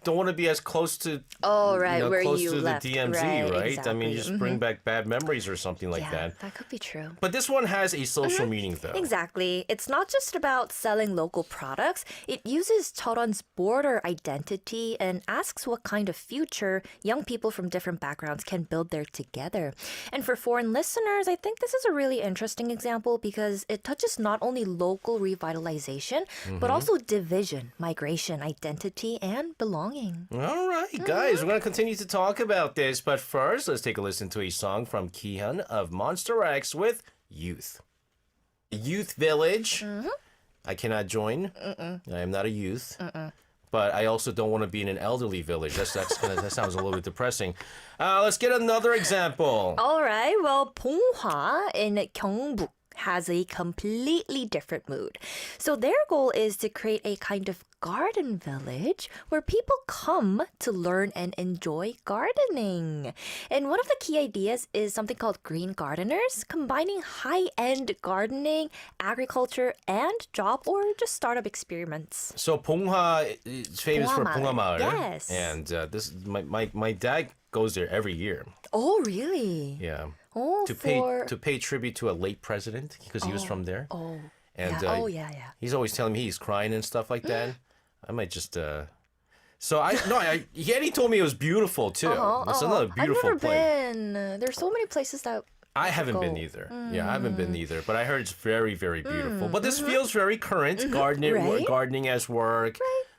don't want to be as close to. Oh, right, where close you to left. the DMZ, right? I mean, Exactly. just bring back bad memories or something like Yeah, that. that could be true. But this one has a social meaning, though. Exactly. It's not just about selling local products. It uses Cheoron's border identity and asks what kind of future young people from different backgrounds can build there together. And for foreign listeners, I think this is a really interesting example because it touches not only local revitalization, but also division, migration, identity, and belonging. All right, guys, we're going to continue to talk about this. But first, let's take a listen to a song from Kihyun of Monster X with Youth. Youth Village. I cannot join. I am not a youth. But I also don't want to be in an elderly village. That sounds a little bit depressing. Let's get another example. All right. Well, 봉화 in 경북 has a completely different mood. So their goal is to create a kind of garden village where people come to learn and enjoy gardening. And one of the key ideas is something called green gardeners, combining high-end gardening, agriculture, and job or just startup experiments. So Ponghwa is famous for 봉화마을. Ponghwa Maul. Yes. And this my dad goes there every year. Oh, really? Yeah. Oh, To pay tribute to a late president because he was from there. Oh, And yeah. Yeah. he's always telling me he's crying and stuff like that. I might just So he told me it was beautiful too. It's another beautiful I've never place. been. There's so many places that I haven't been go. either. Yeah, I haven't been either. But I heard it's very, very beautiful. But this feels very current. Right? Gardening as work,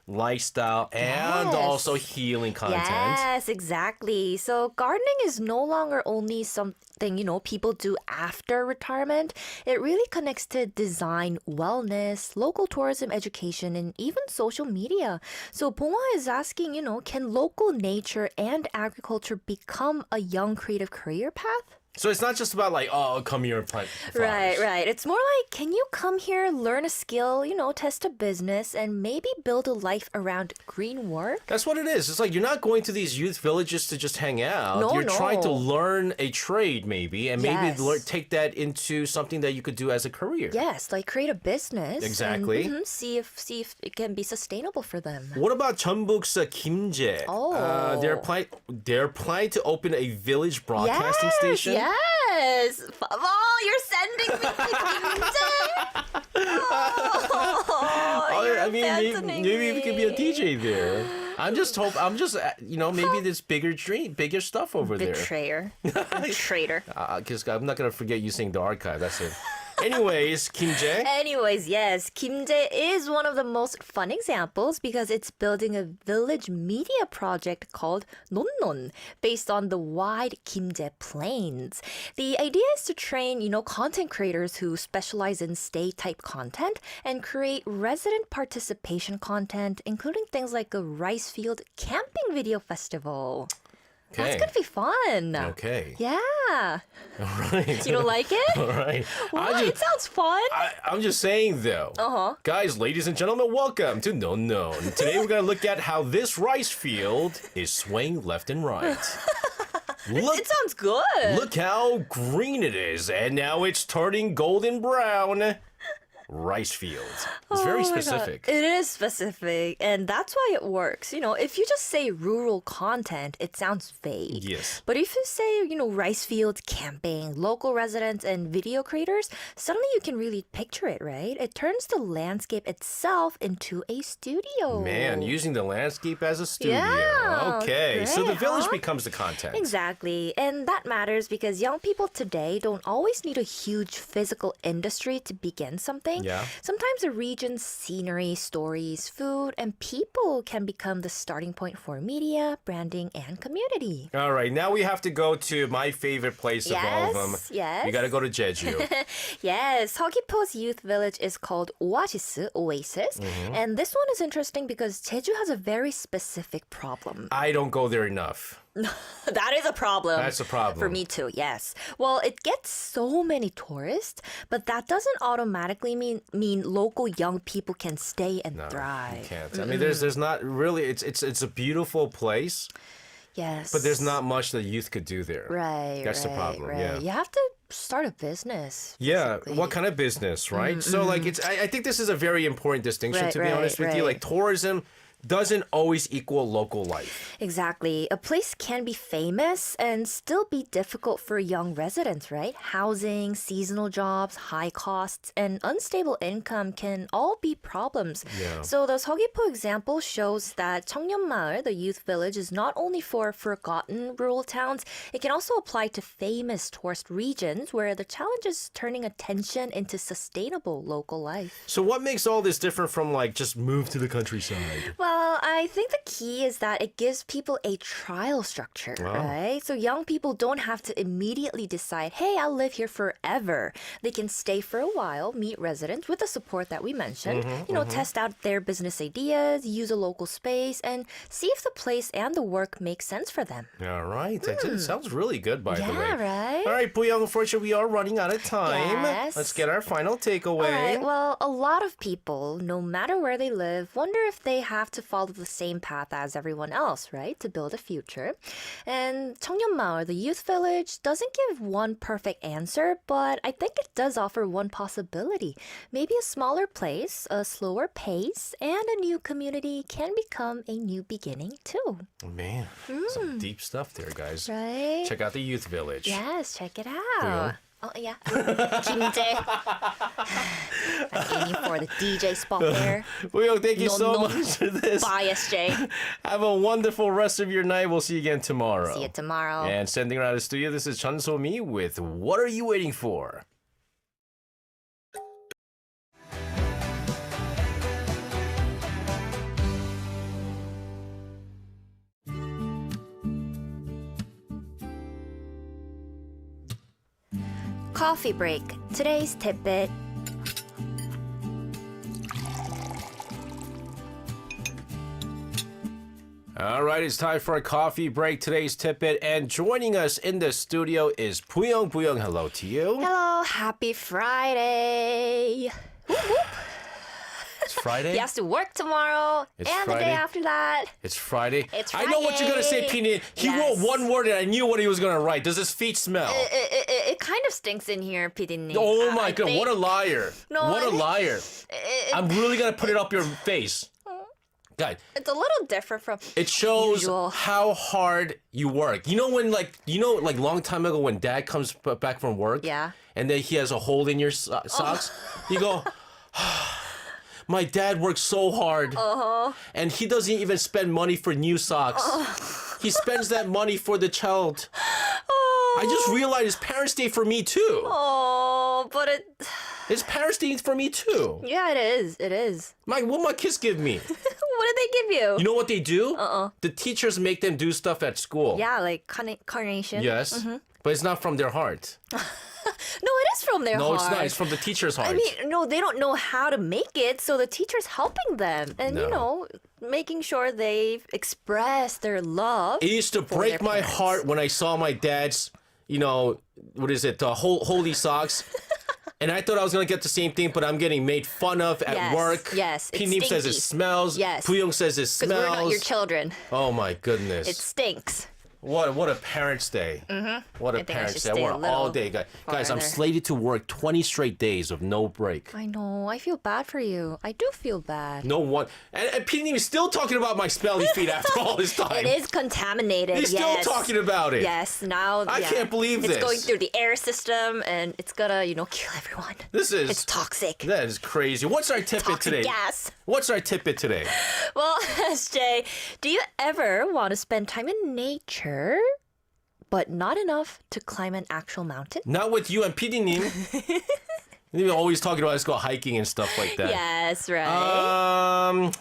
lifestyle, and Yes. also healing content. Yes, exactly. So gardening is no longer only something, people do after retirement. It really connects to design, wellness, local tourism, education, and even social media. So 봉화 is asking, can local nature and agriculture become a young creative career path? So it's not just about like, oh, come here and plant Right, flowers. right. It's more like, can you come here, learn a skill, test a business, and maybe build a life around green work? That's what it is. It's like you're not going to these youth villages to just hang out. No, you're trying to no. learn a trade maybe, and maybe Yes. take that into something that you could do as a career. Yes, like create a business. Exactly. And, see if it can be sustainable for them. What about Jeonbuk's Kimjae? Oh. They're planning to open a village broadcasting station. Yes. Oh, you're sending me to Kimjae. Oh, you're I mean, abandoning maybe we could be a me. DJ there. I'm just maybe there's bigger stuff over there. Betrayer. Traitor. Because I'm not gonna forget you saying the archive. That's it. Anyways, Kimjae. Anyways, yes, Kimjae is one of the most fun examples because it's building a village media project called Nonnon, based on the wide Kimjae Plains. The idea is to train, content creators who specialize in stay-type content and create resident participation content, including things like a rice field camping video festival. That's Okay. gonna be fun. Okay. Yeah. All right. You don't like it? All right. What? It sounds fun. I'm just saying though. Guys, ladies and gentlemen, welcome to No Known. Today we're gonna look at how this rice field is swaying left and right. It sounds good. Look how green it is, and now it's turning golden brown. Rice fields. It's very Oh my God. specific. It is specific, and that's why it works. If you just say rural content, it sounds vague. Yes. But if you say, rice fields, camping, local residents, and video creators, suddenly you can really picture it, right? It turns the landscape itself into a studio. Man, using the landscape as a studio. Yeah, Okay, so the great, village huh? becomes the content. Exactly. And that matters because young people today don't always need a huge physical industry to begin something. Yeah. Sometimes a region's scenery, stories, food, and people can become the starting point for media, branding, and community. All right, now we have to go to my favorite place of all of them. Yes. We got to go to Jeju. Yes, Seogwipo's youth village is called Oasis. Mm-hmm. And this one is interesting because Jeju has a very specific problem. I don't go there enough. That is a problem. That's a problem. For me too, yes. Well, it gets so many tourists, but that doesn't automatically mean local young people can stay and thrive. You can't. I mean, there's not really. It's a beautiful place, Yes. but there's not much that youth could do there. Right. That's the problem. Right. Yeah. You have to start a business. Yeah, basically. what kind of business, right? So, like, I think this is a very important distinction, Right, to be honest with you. right. Like, tourism doesn't always equal local life. Exactly. A place can be famous and still be difficult for young residents, right? Housing, seasonal jobs, high costs, and unstable income can all be problems. Yeah. So the Seogwipo example shows that 청년마을, the youth village, is not only for forgotten rural towns, it can also apply to famous tourist regions where the challenge is turning attention into sustainable local life. So, what makes all this different from, like, just move to the countryside? Well, I think the key is that it gives people a trial structure, right? So young people don't have to immediately decide, hey, I'll live here forever. They can stay for a while, meet residents with the support that we mentioned, test out their business ideas, use a local space, and see if the place and the work make sense for them. All right. It sounds really good, by the way. Yeah, right? All right, Booyong, unfortunately, we are running out of time. Yes. Let's get our final takeaway. All right, well, a lot of people, no matter where they live, wonder if they have to follow the same path as everyone else, right, to build a future. And 청년마을, the youth village, doesn't give one perfect answer, but I think it does offer one possibility. Maybe a smaller place, a slower pace, and a new community can become a new beginning too. Man, some deep stuff there, guys. Right? Check out the youth village. Yes, check it out. Booyong. Oh, yeah. Kimjae. I'm aiming for the DJ spot there. Booyong, thank you so No. much for this. Bias, Jay. Have a wonderful rest of your night. We'll see you again tomorrow. See you tomorrow. And sending around the studio, this is Chun So-mi with What Are You Waiting For? Coffee break. Today's tidbit. All right, it's time for a coffee break. Today's tidbit, and joining us in the studio is Buyong. Buyong, hello to you. Hello, happy Friday. Whoop, whoop. It's Friday? He has to work tomorrow It's and Friday. the day after that. It's Friday. It's I know what you're going to say, Friday. Pini. He Yes. wrote one word and I knew what he was going to write. Does his feet smell? It kind of stinks in here, PD님. Oh my God, what a liar. No, what a I think- liar. I'm really going to put it up your face. God, It's a little different from it shows usual. how hard you work. You know when like long time ago when dad comes back from work? Yeah. And then he has a hole in your socks? You go, my dad works so hard. And he doesn't even spend money for new socks. He spends that money for the child. I just realized it's Parents' Day for me too. Oh, but it... It's Parents' Day for me too. Yeah, it is. It is. What my kids give me? What did they give you? You know what they do? The teachers make them do stuff at school. Yeah, like carnation. Yes. But it's not from their heart. No, it is from their No, heart. it's not. It's from the teacher's heart. I mean, no, they don't know how to make it, so the teacher's helping them. And, No. making sure they express their love. It used to break their my parents. heart when I saw my dad's, what is it, holy socks. And I thought I was going to get the same thing, but I'm getting made fun of at Yes, work. yes, it's Pinim says it stinky. smells. Yes. Puyong says it Because smells. we're not your children. Oh my goodness. It stinks. What a Parents' Day. What a I think I Parents' should Day. I stay a work all little day. Guys, I'm farther. slated to work 20 straight days of no break. I know. I feel bad for you. I do feel bad. No one. And Pinim is still talking about my smelly feet after all this time. It is contaminated. He's still yes. talking about it. Yes, now I can't believe it's this. going through the air system and it's gonna, kill everyone. This is. It's toxic. That is crazy. What's our tidbit Toxic today? gas. What's our tidbit today? Well, SJ, do you ever want to spend time in nature, but not enough to climb an actual mountain? Not with you and Pidinim. You're always talking about let's go hiking and stuff like that. Yes, right.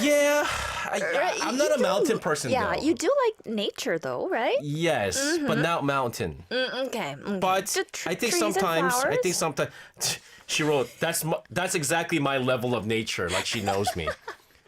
Yeah. I'm You not a do- mountain person Yeah, though. you do like nature though, right? Yes, but not mountain. Okay. But So I think trees and sometimes flowers? she wrote that's exactly my level of nature. Like she knows me.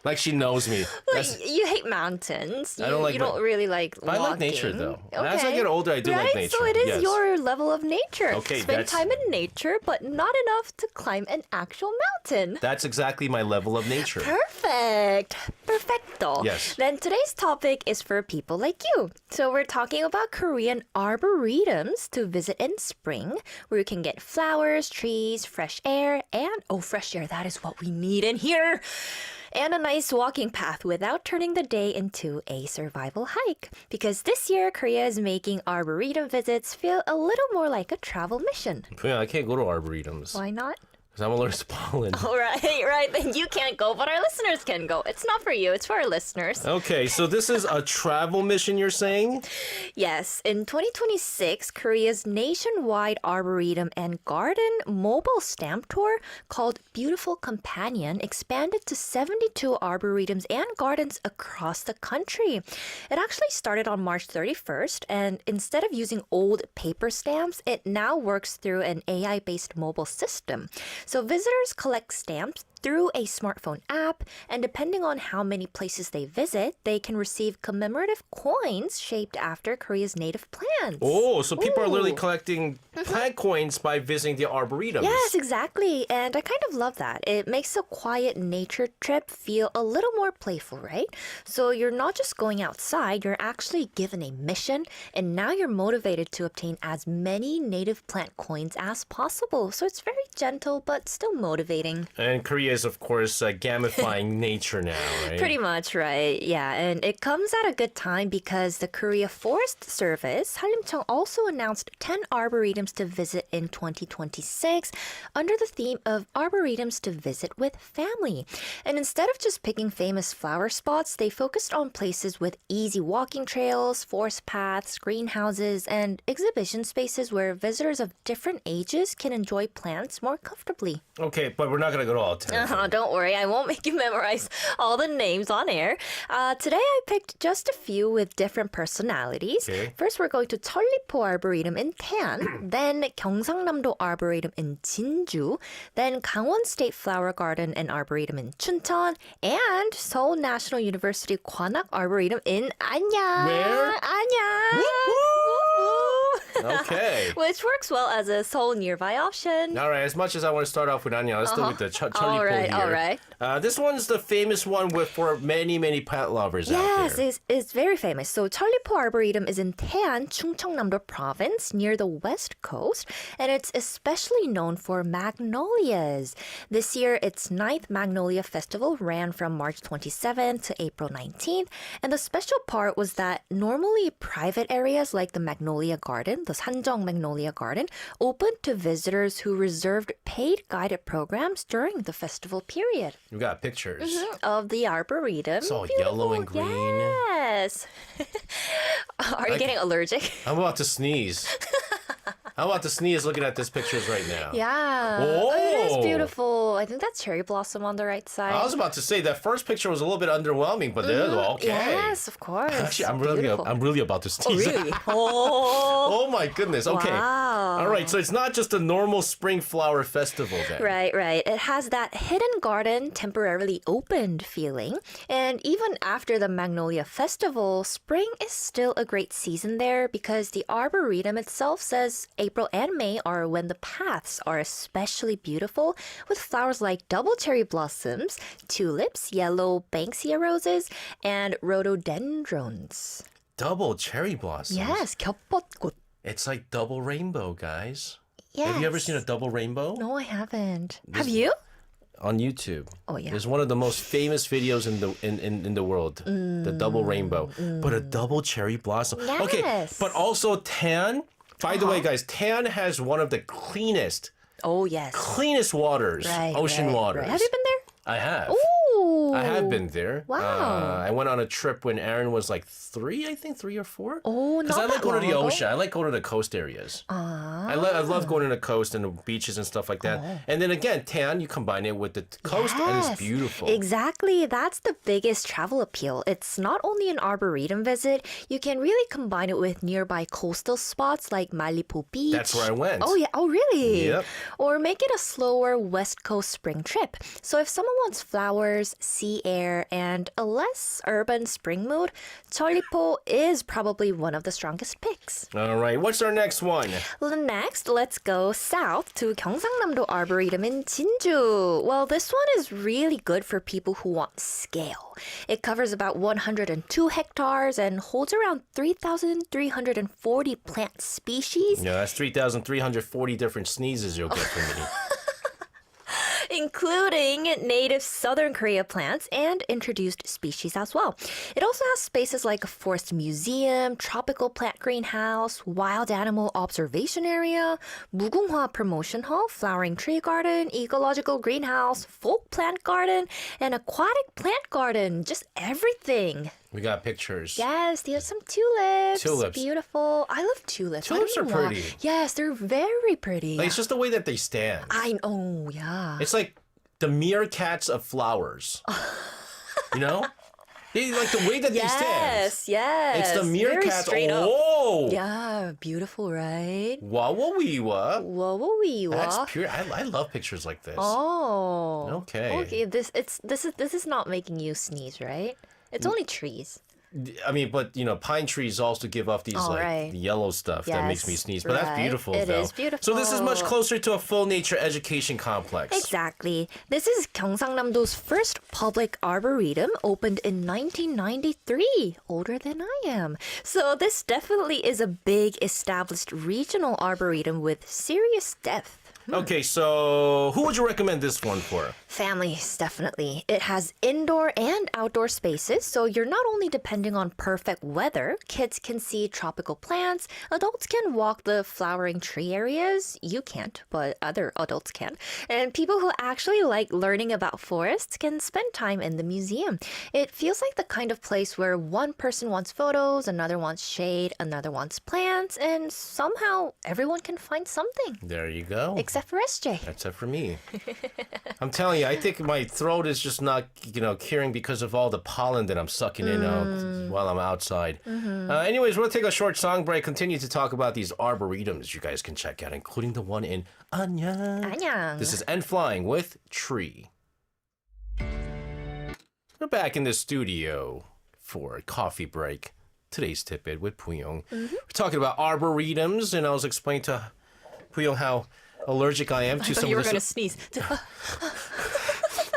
Like she knows me. Like, That's- you hate mountains. You, I don't like you don't really like I like nature, walking. though. Okay. As I get older, I do like Right? nature. So it is Yes. your level of nature. Okay, Spend that's- time in nature, but not enough to climb an actual mountain. That's exactly my level of nature. Perfect. Perfecto. Yes. Then today's topic is for people like you. So we're talking about Korean arboretums to visit in spring, where you can get flowers, trees, fresh air, and fresh air. That is what we need in here. And a nice walking path without turning the day into a survival hike. Because this year, Korea is making arboretum visits feel a little more like a travel mission. Yeah, I can't go to arboretums Why not? because I'm allergic to pollen. All right, then you can't go, but our listeners can go. It's not for you, it's for our listeners. Okay, so this is a travel mission, you're saying? Yes, in 2026, Korea's nationwide arboretum and garden mobile stamp tour called Beautiful Companion expanded to 72 arboretums and gardens across the country. It actually started on March 31st, and instead of using old paper stamps, it now works through an AI-based mobile system. So visitors collect stamps through a smartphone app, and depending on how many places they visit, they can receive commemorative coins shaped after Korea's native plants. Oh, so people are literally Ooh. collecting plant coins by visiting the arboretums. Yes, exactly. And I kind of love that. It makes a quiet nature trip feel a little more playful, right? So you're not just going outside, you're actually given a mission, and now you're motivated to obtain as many native plant coins as possible. So it's very gentle, but still motivating. And Korea is, of course, gamifying nature now, right? Pretty much, right? Yeah, and it comes at a good time because the Korea Forest Service, Salimcheong, also announced 10 arboretums to visit in 2026 under the theme of arboretums to visit with family. And instead of just picking famous flower spots, they focused on places with easy walking trails, forest paths, greenhouses, and exhibition spaces where visitors of different ages can enjoy plants more comfortably. Okay, but we're not going to go to all 10. Don't worry, I won't make you memorize all the names on air. Today I picked just a few with different personalities. Okay. First, we're going to 천리포 Arboretum in Tan, then 경상남도 Arboretum in Jinju, then Gangwon State Flower Garden and Arboretum in Chuncheon, and Seoul National University Kwanak Arboretum in Anyang. Where? Anyang. Okay. Which works well as a Seoul nearby option. All right, as much as I want to start off with Anya, let's do with the Charlie All right, here. all right. This one's the famous one for many, many plant lovers out Yes, there. it's very famous. So 천리포 Arboretum is in Taean, Chungcheongnam-do Province, near the west coast, and it's especially known for magnolias. This year, its ninth Magnolia Festival ran from March 27th to April 19th, and the special part was that normally private areas like the Magnolia Garden, the Sanjeong Magnolia Garden, opened to visitors who reserved paid guided programs during the festival period. We got pictures. Of the Arboretum. It's all yellow and green. Yes. Are you getting allergic? I'm about to sneeze. I'm about to sneeze looking at this pictures right now. Yeah. Whoa. It is beautiful. I think that's cherry blossom on the right side. I was about to say that first picture was a little bit underwhelming, but okay. Yes, of course. Actually, Beautiful. I'm really about to Oh, sneeze. really? Oh. Oh my goodness. Okay. Wow. All right. So it's not just a normal spring flower festival then. Right, right. It has that hidden garden temporarily opened feeling. And even after the Magnolia Festival, spring is still a great season there because the Arboretum itself says April and May are when the paths are especially beautiful with flowers like double cherry blossoms, tulips, yellow banksia roses, and rhododendrons. Double cherry blossoms. Yes, 겹벚꽃. It's like double rainbow, guys. Yes. Have you ever seen a double rainbow? No, I haven't. Have you? On YouTube. Oh, yeah. It's one of the most famous videos in the world. The double rainbow. But a double cherry blossom. Okay, Yes. but also Tan. By the way, guys, Tan has one of the cleanest Oh, yes. waters, Right, ocean right, waters. right. Have you been there? I have. Ooh. I have been there. Wow. I went on a trip when Aaron was like 3 or 4. Oh, Because I not like that going to the long ago. ocean. I like going to the coast areas. I love going to the coast and the beaches and stuff like that. And then again, Tan, you combine it with the coast and it's Yes, beautiful. Exactly. That's the biggest travel appeal. It's not only an arboretum visit, you can really combine it with nearby coastal spots like Malipo Beach. That's where I went. Oh, yeah. Oh, really? Yep. Or make it a slower West Coast spring trip. So if someone wants flowers, sea air, and a less urban spring mood, Cheollipo is probably one of the strongest picks. All right, what's our next one? Next, let's go south to 경상남도 Arboretum in Jinju. Well, this one is really good for people who want scale. It covers about 102 hectares and holds around 3,340 plant species, Yeah, that's 3,340 different sneezes you'll get from me. including native southern Korea plants and introduced species as well. It also has spaces like a forest museum, tropical plant greenhouse, wild animal observation area, 무궁화 promotion hall, flowering tree garden, ecological greenhouse, folk plant garden, and aquatic plant garden. Just everything. We got pictures. Yes, there's some tulips. Tulips. Beautiful. I love tulips. Tulips I are don't know why. pretty. Yes, they're very pretty. Like, it's just the way that they stand. I know, yeah. It's like the meerkats of flowers. You know? They, like the way that they stand. Yes. It's the Very meerkats. straight up. Oh! Yeah, beautiful, right? Wawa-wee-wa. Whoa. That's pure. I love pictures like this. Oh. Okay. Okay. This is not making you sneeze, right? It's only trees. I mean, but you know, pine trees also give off these Oh, like right. yellow stuff that makes me Yes, sneeze. But that's right. beautiful, It though. is beautiful. So this is much closer to a full nature education complex. Exactly. This is 경상남도's first public arboretum, opened in 1993, older than I am. So this definitely is a big established regional arboretum with serious depth. Okay, so who would you recommend this one for? Families, definitely. It has indoor and outdoor spaces, so you're not only depending on perfect weather. Kids can see tropical plants, adults can walk the flowering tree areas. You can't, but other adults can. And people who actually like learning about forests can spend time in the museum. It feels like the kind of place where one person wants photos, another wants shade, another wants plants, and somehow everyone can find something. There you go. Except for SJ. That's it for me. I'm telling you, you, I think my throat is just not, curing because of all the pollen that I'm sucking in while I'm outside. Anyways, we'll take a short song break, continue to talk about these arboretums you guys can check out, including the one in Anyang. 안녕. This is N Flying with Tree. We're back in the studio for a coffee break. Today's tidbit with Puyong. We're talking about arboretums, and I was explaining to Puyong how allergic I am to some you of were the... going to sneeze.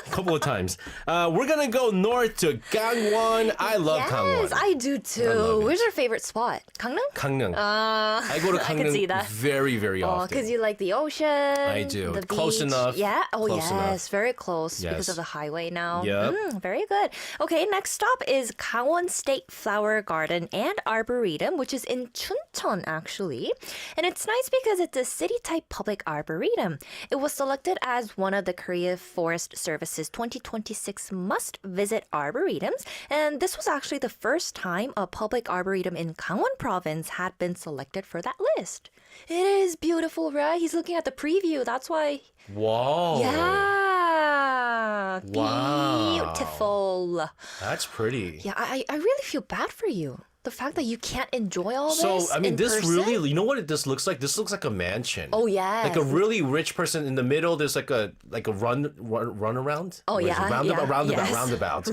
A couple of times. We're going to go north to Gangwon. I love Gangwon. Yes, I do too. love it. Where's your favorite spot? Gangneung? Gangneung. I go to I can see Gangneung that. very, very Oh, often. because you like the ocean. I do. The Close beach. enough. Yeah. Oh, Close yes. enough. Very close because Yes. of the highway now. Yep. Very good. Okay, next stop is Gangwon State Flower Garden and Arboretum, which is in Chuncheon, actually. And it's nice because it's a city-type public arboretum. It was selected as one of the Korea Forest Service's 2026 must-visit arboretums. And this was actually the first time a public arboretum in Gangwon province had been selected for that list. It is beautiful, right? He's looking at the preview. That's why. Whoa. Yeah. Wow. Beautiful. That's pretty. Yeah, I really feel bad for you. The fact that you can't enjoy all So, this. I mean, in this person? really, you know what this looks like? This looks like a mansion. Oh, yeah. Like a really rich person in the middle. There's like a run around. Oh, What is it? yeah, Roundabout. yeah, yes. Roundabout.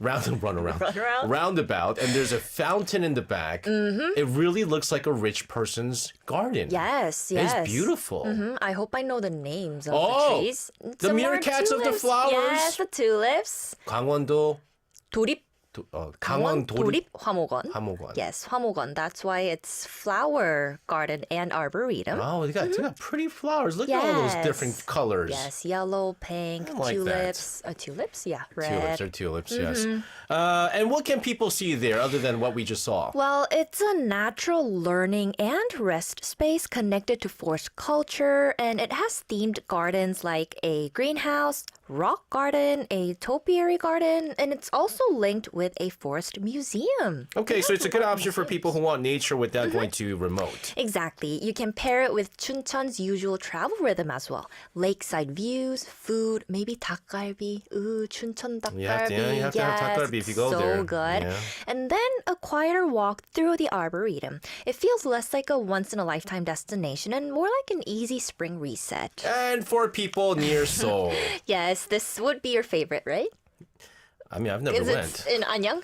Run around. Roundabout, and there's a fountain in the back. It really looks like a rich person's garden. Yes. It's beautiful. I hope I know the names of Oh, the trees. the Some more meerkats of the tulips. flowers. Yes, the tulips. 강원도 도립. 강원 도립 화목원. 화목원. Yes, 화목원. That's why it's flower garden and arboretum. Oh, they got pretty flowers. Look at all those Yes. different colors. Yes, yellow, pink, I like tulips. Tulips? Yeah, red. Tulips, yes. And what can people see there other than what we just saw? Well, it's a natural learning and rest space connected to forest culture, and it has themed gardens like a greenhouse, rock garden, a topiary garden, and it's also linked with a forest museum. Okay, so it's a good option for people who want nature without going too remote. Exactly. You can pair it with Chuncheon's usual travel rhythm as well. Lakeside views, food, maybe 닭갈비. Ooh, Chuncheon 닭갈비. You have to have 닭갈비 if you go so there. So good. Yeah. And then a quieter walk through the arboretum. It feels less like a once-in-a-lifetime destination and more like an easy spring reset. And for people near Seoul. Yes, this would be your favorite, right? I mean, I've never Is went. it in Anyang?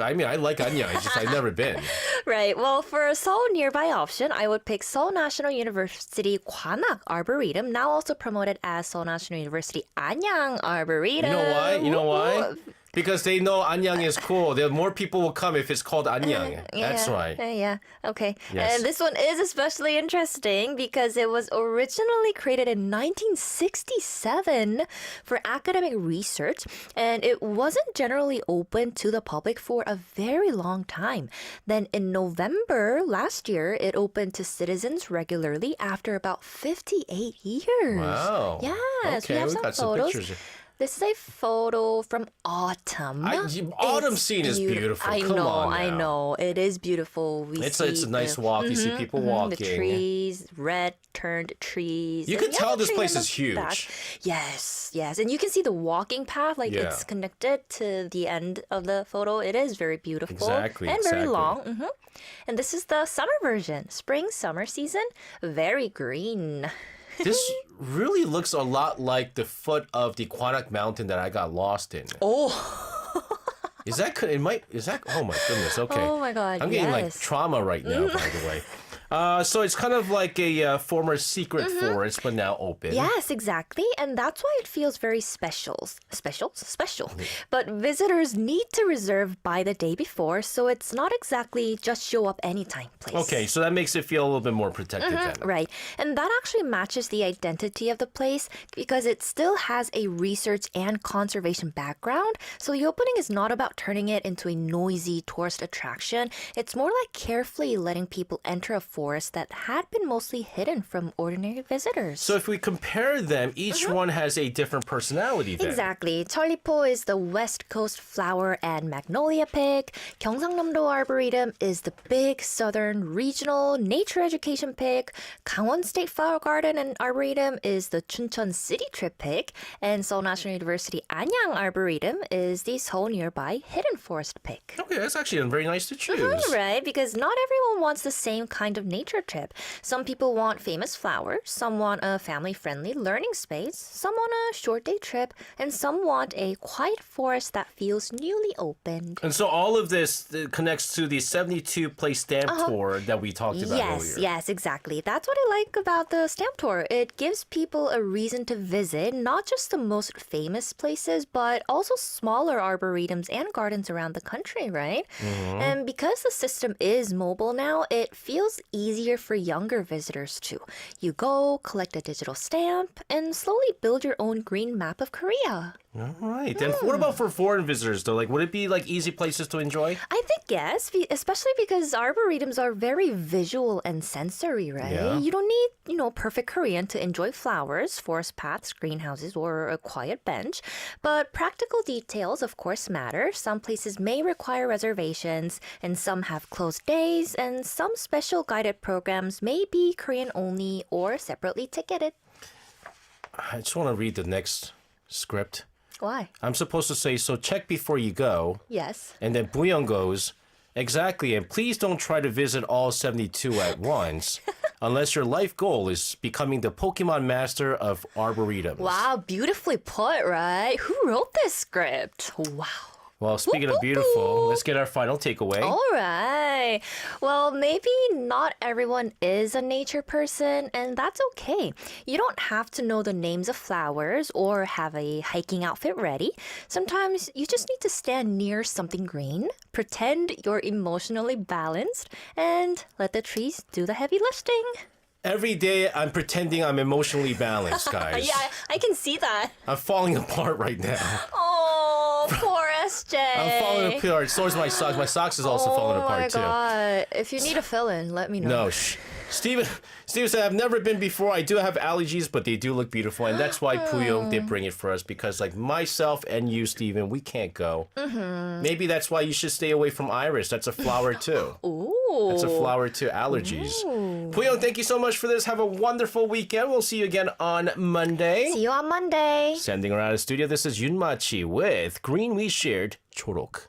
I mean, I like Anyang. It's just I've never been. Right. Well, for a Seoul nearby option, I would pick Seoul National University Gwanak Arboretum, now also promoted as Seoul National University Anyang Arboretum. You know why? Woo. Because they know Anyang is cool. More people will come if it's called Anyang. That's why. Yeah. Okay. Yes. And this one is especially interesting because it was originally created in 1967 for academic research, and it wasn't generally open to the public for a very long time. Then in November last year, it opened to citizens regularly after about 58 years. Wow. Yes. Okay, we have we some got some photos. pictures. This is a photo from autumn. Autumn It's scene is beautiful. I Come know, on I now. know. It is beautiful. It's a nice walk. You see people walking. The trees, red turned trees. You And can tell the this tree place in is the huge. back. Yes, yes. And you can see the walking path, like Yeah. it's connected to the end of the photo. It is very beautiful. Exactly, And very exactly. long. And this is the summer version. Spring, summer season. Very green. This really looks a lot like the foot of the Gwanak mountain that I got lost in. Oh. Is that? Oh my goodness. Okay. Oh my God, I'm getting like yes. trauma right now. By the way. So it's kind of like a former secret forest, but now open. Yes, exactly. And that's why it feels very special. Special. But visitors need to reserve by the day before, so it's not exactly just show up anytime place. Okay, so that makes it feel a little bit more protected then. Right. And that actually matches the identity of the place because it still has a research and conservation background. So the opening is not about turning it into a noisy tourist attraction. It's more like carefully letting people enter a forest that had been mostly hidden from ordinary visitors. So if we compare them, each one has a different personality then. Exactly. Charlipo is the West Coast flower and magnolia pick. Gyeongsangnam-do Arboretum is the big southern regional nature education pick. Gangwon State Flower Garden and Arboretum is the Chuncheon City Trip pick. And Seoul National University Anyang Arboretum is the Seoul nearby hidden forest pick. Okay, that's actually very nice to choose. Right, because not everyone wants the same kind of nature trip. Some people want famous flowers, some want a family-friendly learning space, some want a short day trip, and some want a quiet forest that feels newly opened. And so all of this connects to the 72-place stamp tour that we talked about earlier. Yes, exactly. That's what I like about the stamp tour. It gives people a reason to visit not just the most famous places, but also smaller arboretums and gardens around the country, right? And because the system is mobile now, it feels easier for younger visitors too. You go, collect a digital stamp, and slowly build your own green map of Korea. All right. And what about for foreign visitors, though? Like, would it be, like, easy places to enjoy? I think yes, especially because arboretums are very visual and sensory, right? Yeah. You don't need, perfect Korean to enjoy flowers, forest paths, greenhouses, or a quiet bench. But practical details, of course, matter. Some places may require reservations, and some have closed days, and some special guided programs may be Korean only or separately ticketed. I just want to read the next script. Why? I'm supposed to say, so check before you go. Yes. And then Booyoung goes, exactly, and please don't try to visit all 72 at once, unless your life goal is becoming the Pokemon master of arboretums. Wow, beautifully put, right? Who wrote this script? Wow. Well, speaking of beautiful, let's get our final takeaway. All right. Well, maybe not everyone is a nature person, and that's okay. You don't have to know the names of flowers or have a hiking outfit ready. Sometimes you just need to stand near something green, pretend you're emotionally balanced, and let the trees do the heavy lifting. Every day, I'm pretending I'm emotionally balanced, guys. Yeah, I can see that. I'm falling apart right now. Oh, poor SJ. I'm falling apart. So is my socks. My socks is also falling apart, too. Oh, my God. If you need a fill-in, let me know. No, Steven said, I've never been before. I do have allergies, but they do look beautiful. And that's why Pooyoung did bring it for us. Because, like, myself and you, Steven, we can't go. Maybe that's why you should stay away from Iris. That's a flower, too. Ooh. That's a flower, too. Allergies. Pooyoung, thank you so much for this. Have a wonderful weekend. We'll see you again on Monday. See you on Monday. Sending around the studio, this is Yun Machi with Green We Shared, 초록.